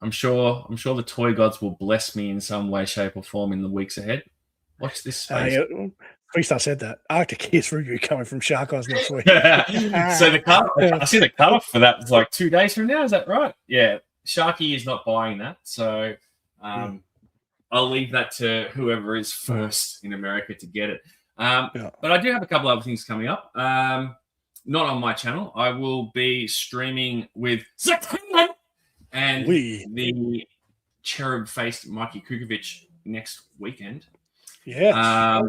I'm sure the toy gods will bless me in some way, shape, or form in the weeks ahead. Watch this space. Freestar said that. Arctic Ears review coming from Shark-Eyes next week. So I see the cutoff for that. It's like 2 days from now. Is that right? Yeah. Sharky is not buying that. So I'll leave that to whoever is first in America to get it. But I do have a couple other things coming up. Not on my channel. I will be streaming with Zakaman and the cherub-faced Mikey Kukovic next weekend. Yeah.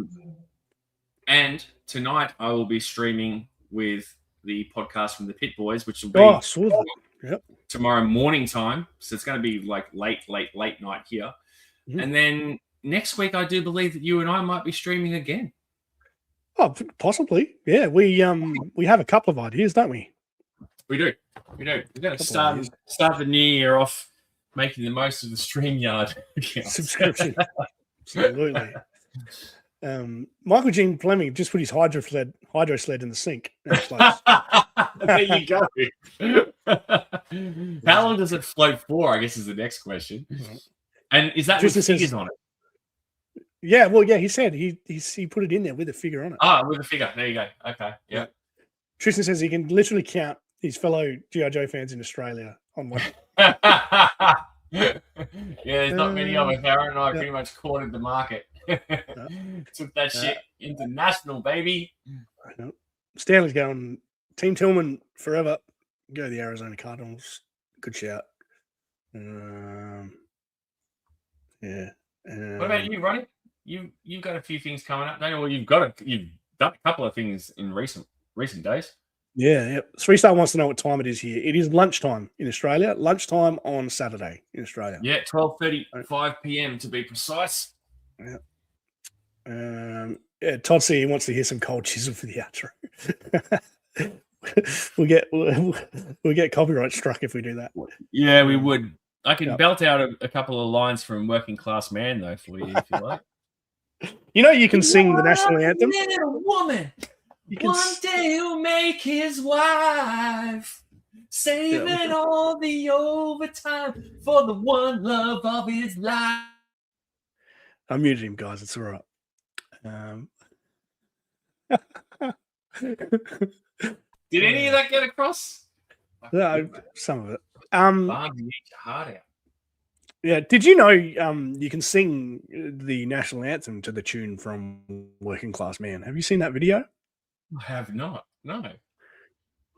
And tonight I will be streaming with the podcast from the Pit Boys, which will be tomorrow morning time. So it's going to be like late night here. Mm-hmm. And then next week, I do believe that you and I might be streaming again. Oh, possibly. Yeah, we have a couple of ideas, don't we? We do. We're going to start the new year off making the most of the StreamYard subscription. Absolutely. Michael Jean Fleming just put his hydro sled in the sink. There you go. How long does it float for? I guess is the next question. And is that with figures on it? Yeah, well, yeah, he said he put it in there with a figure on it. With a figure. There you go. Okay, yeah. Tristan says he can literally count his fellow GI Joe fans in Australia on one. Yeah, there's not many of us. Aaron and I pretty much cornered the market. Took that shit international, baby. I know. Stanley's going Team Tillman forever. Go to the Arizona Cardinals. Good shout. Yeah. What about you, Ronnie? You've got a few things coming up. No, well, you've done a couple of things in recent days. Yeah. 3-star wants to know what time it is here. It is lunchtime in Australia. Lunchtime on Saturday in Australia. Yeah, 12:35 p.m. to be precise. Yeah. Todd C, he wants to hear some Cold Chisel for the outro. we'll get copyright struck if we do that. Yeah, we would. I can belt out a couple of lines from Working Class Man though for you if you like. You know, you can sing the national anthem. Little woman, one day he'll make his wife, saving all the overtime for the one love of his life. I muted him, guys. It's all right. Did any of that get across? No, some of it. Barnes, you eat your heart out. Yeah. Did you know you can sing the national anthem to the tune from Working Class Man? Have you seen that video? I have not. No.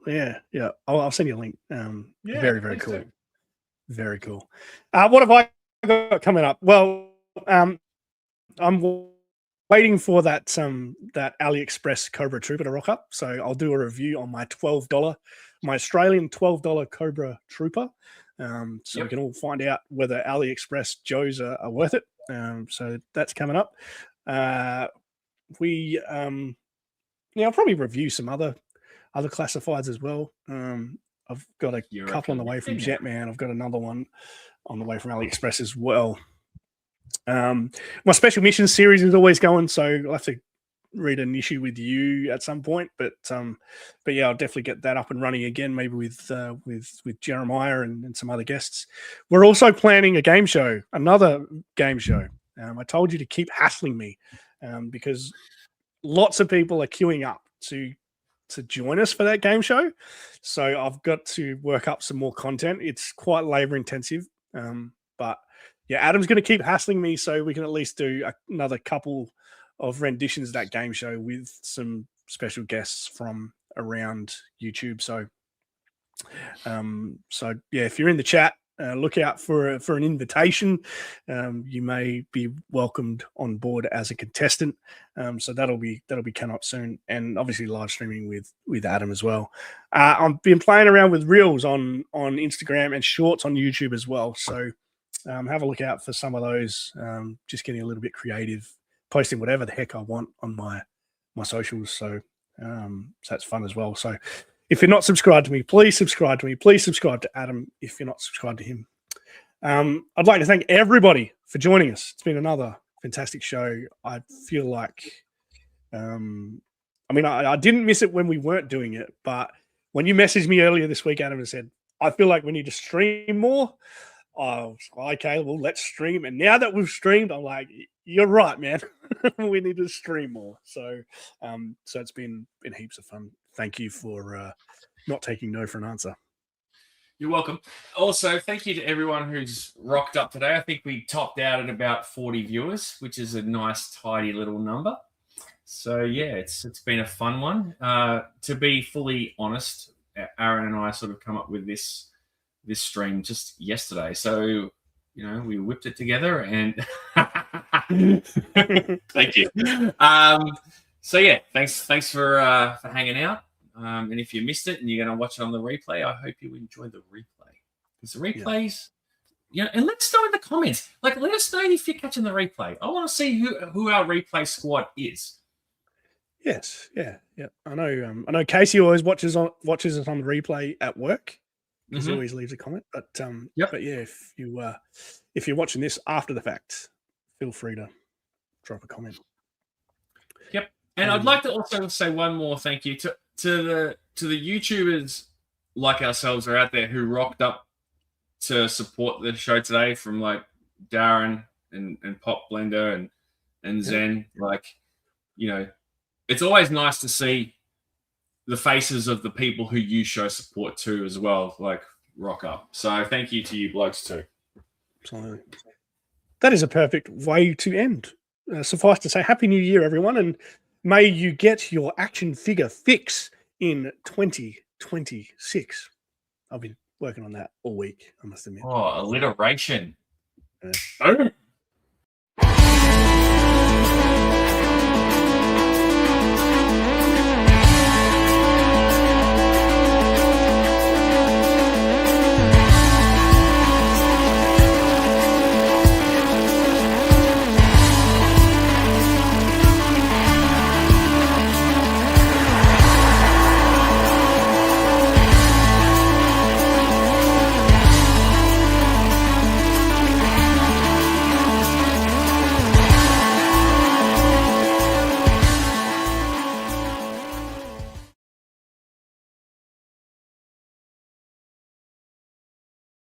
Yeah. I'll send you a link. Very, very cool. Very cool. What have I got coming up? Well, I'm waiting for that AliExpress Cobra Trooper to rock up. So I'll do a review on my Australian $12 Cobra Trooper. So we can all find out whether AliExpress Joes are worth it. So that's coming up. I'll probably review some other classifieds as well. I've got a couple on the way from Jetman. I've got another one on the way from AliExpress as well. My special missions series is always going, so I'll have to read an issue with you at some point. But yeah, I'll definitely get that up and running again, maybe with Jeremiah and some other guests. We're also planning another game show. I told you to keep hassling me because lots of people are queuing up to join us for that game show. So I've got to work up some more content. It's quite labor intensive, but yeah, Adam's going to keep hassling me so we can at least do another couple of renditions of that game show with some special guests from around YouTube. So yeah, if you're in the chat, look out for an invitation. You may be welcomed on board as a contestant. So that'll be coming up soon, and obviously live streaming with Adam as well. I've been playing around with Reels on Instagram and Shorts on YouTube as well. So have a look out for some of those. Just getting a little bit creative, posting whatever the heck I want on my socials. So that's fun as well. So if you're not subscribed to me, please subscribe to me. Please subscribe to Adam if you're not subscribed to him. I'd like to thank everybody for joining us. It's been another fantastic show. I feel like, I didn't miss it when we weren't doing it, but when you messaged me earlier this week, Adam, and said, I feel like we need to stream more. Oh, okay, well, let's stream. And now that we've streamed, I'm like, you're right, man. We need to stream more. So it's been heaps of fun. Thank you for not taking no for an answer. You're welcome. Also, thank you to everyone who's rocked up today. I think we topped out at about 40 viewers, which is a nice, tidy little number. So yeah, it's been a fun one. To be fully honest, Aaron and I sort of come up with this stream just yesterday. So we whipped it together, and thank you. So yeah, thanks for hanging out. And if you missed it and you're going to watch it on the replay, I hope you enjoyed the replay, because the replays. Yeah, and let us know in the comments. Like, let us know if you're catching the replay. I want to see who our replay squad is. Yes, yeah. I know Casey always watches us on the replay at work, because he always leaves a comment. But but yeah, if you're watching this after the fact, feel free to drop a comment. Yep. And I'd like to also say one more thank you to the YouTubers like ourselves are out there who rocked up to support the show today, from like Darren and Pop Blender and Zen. Like, it's always nice to see the faces of the people who you show support to as well, like, rock up. So thank you to you blokes too. Absolutely. That is a perfect way to end. Suffice to say, Happy New Year, everyone, and may you get your action figure fix in 2026. I've been working on that all week, I must admit. Oh, alliteration. Yeah.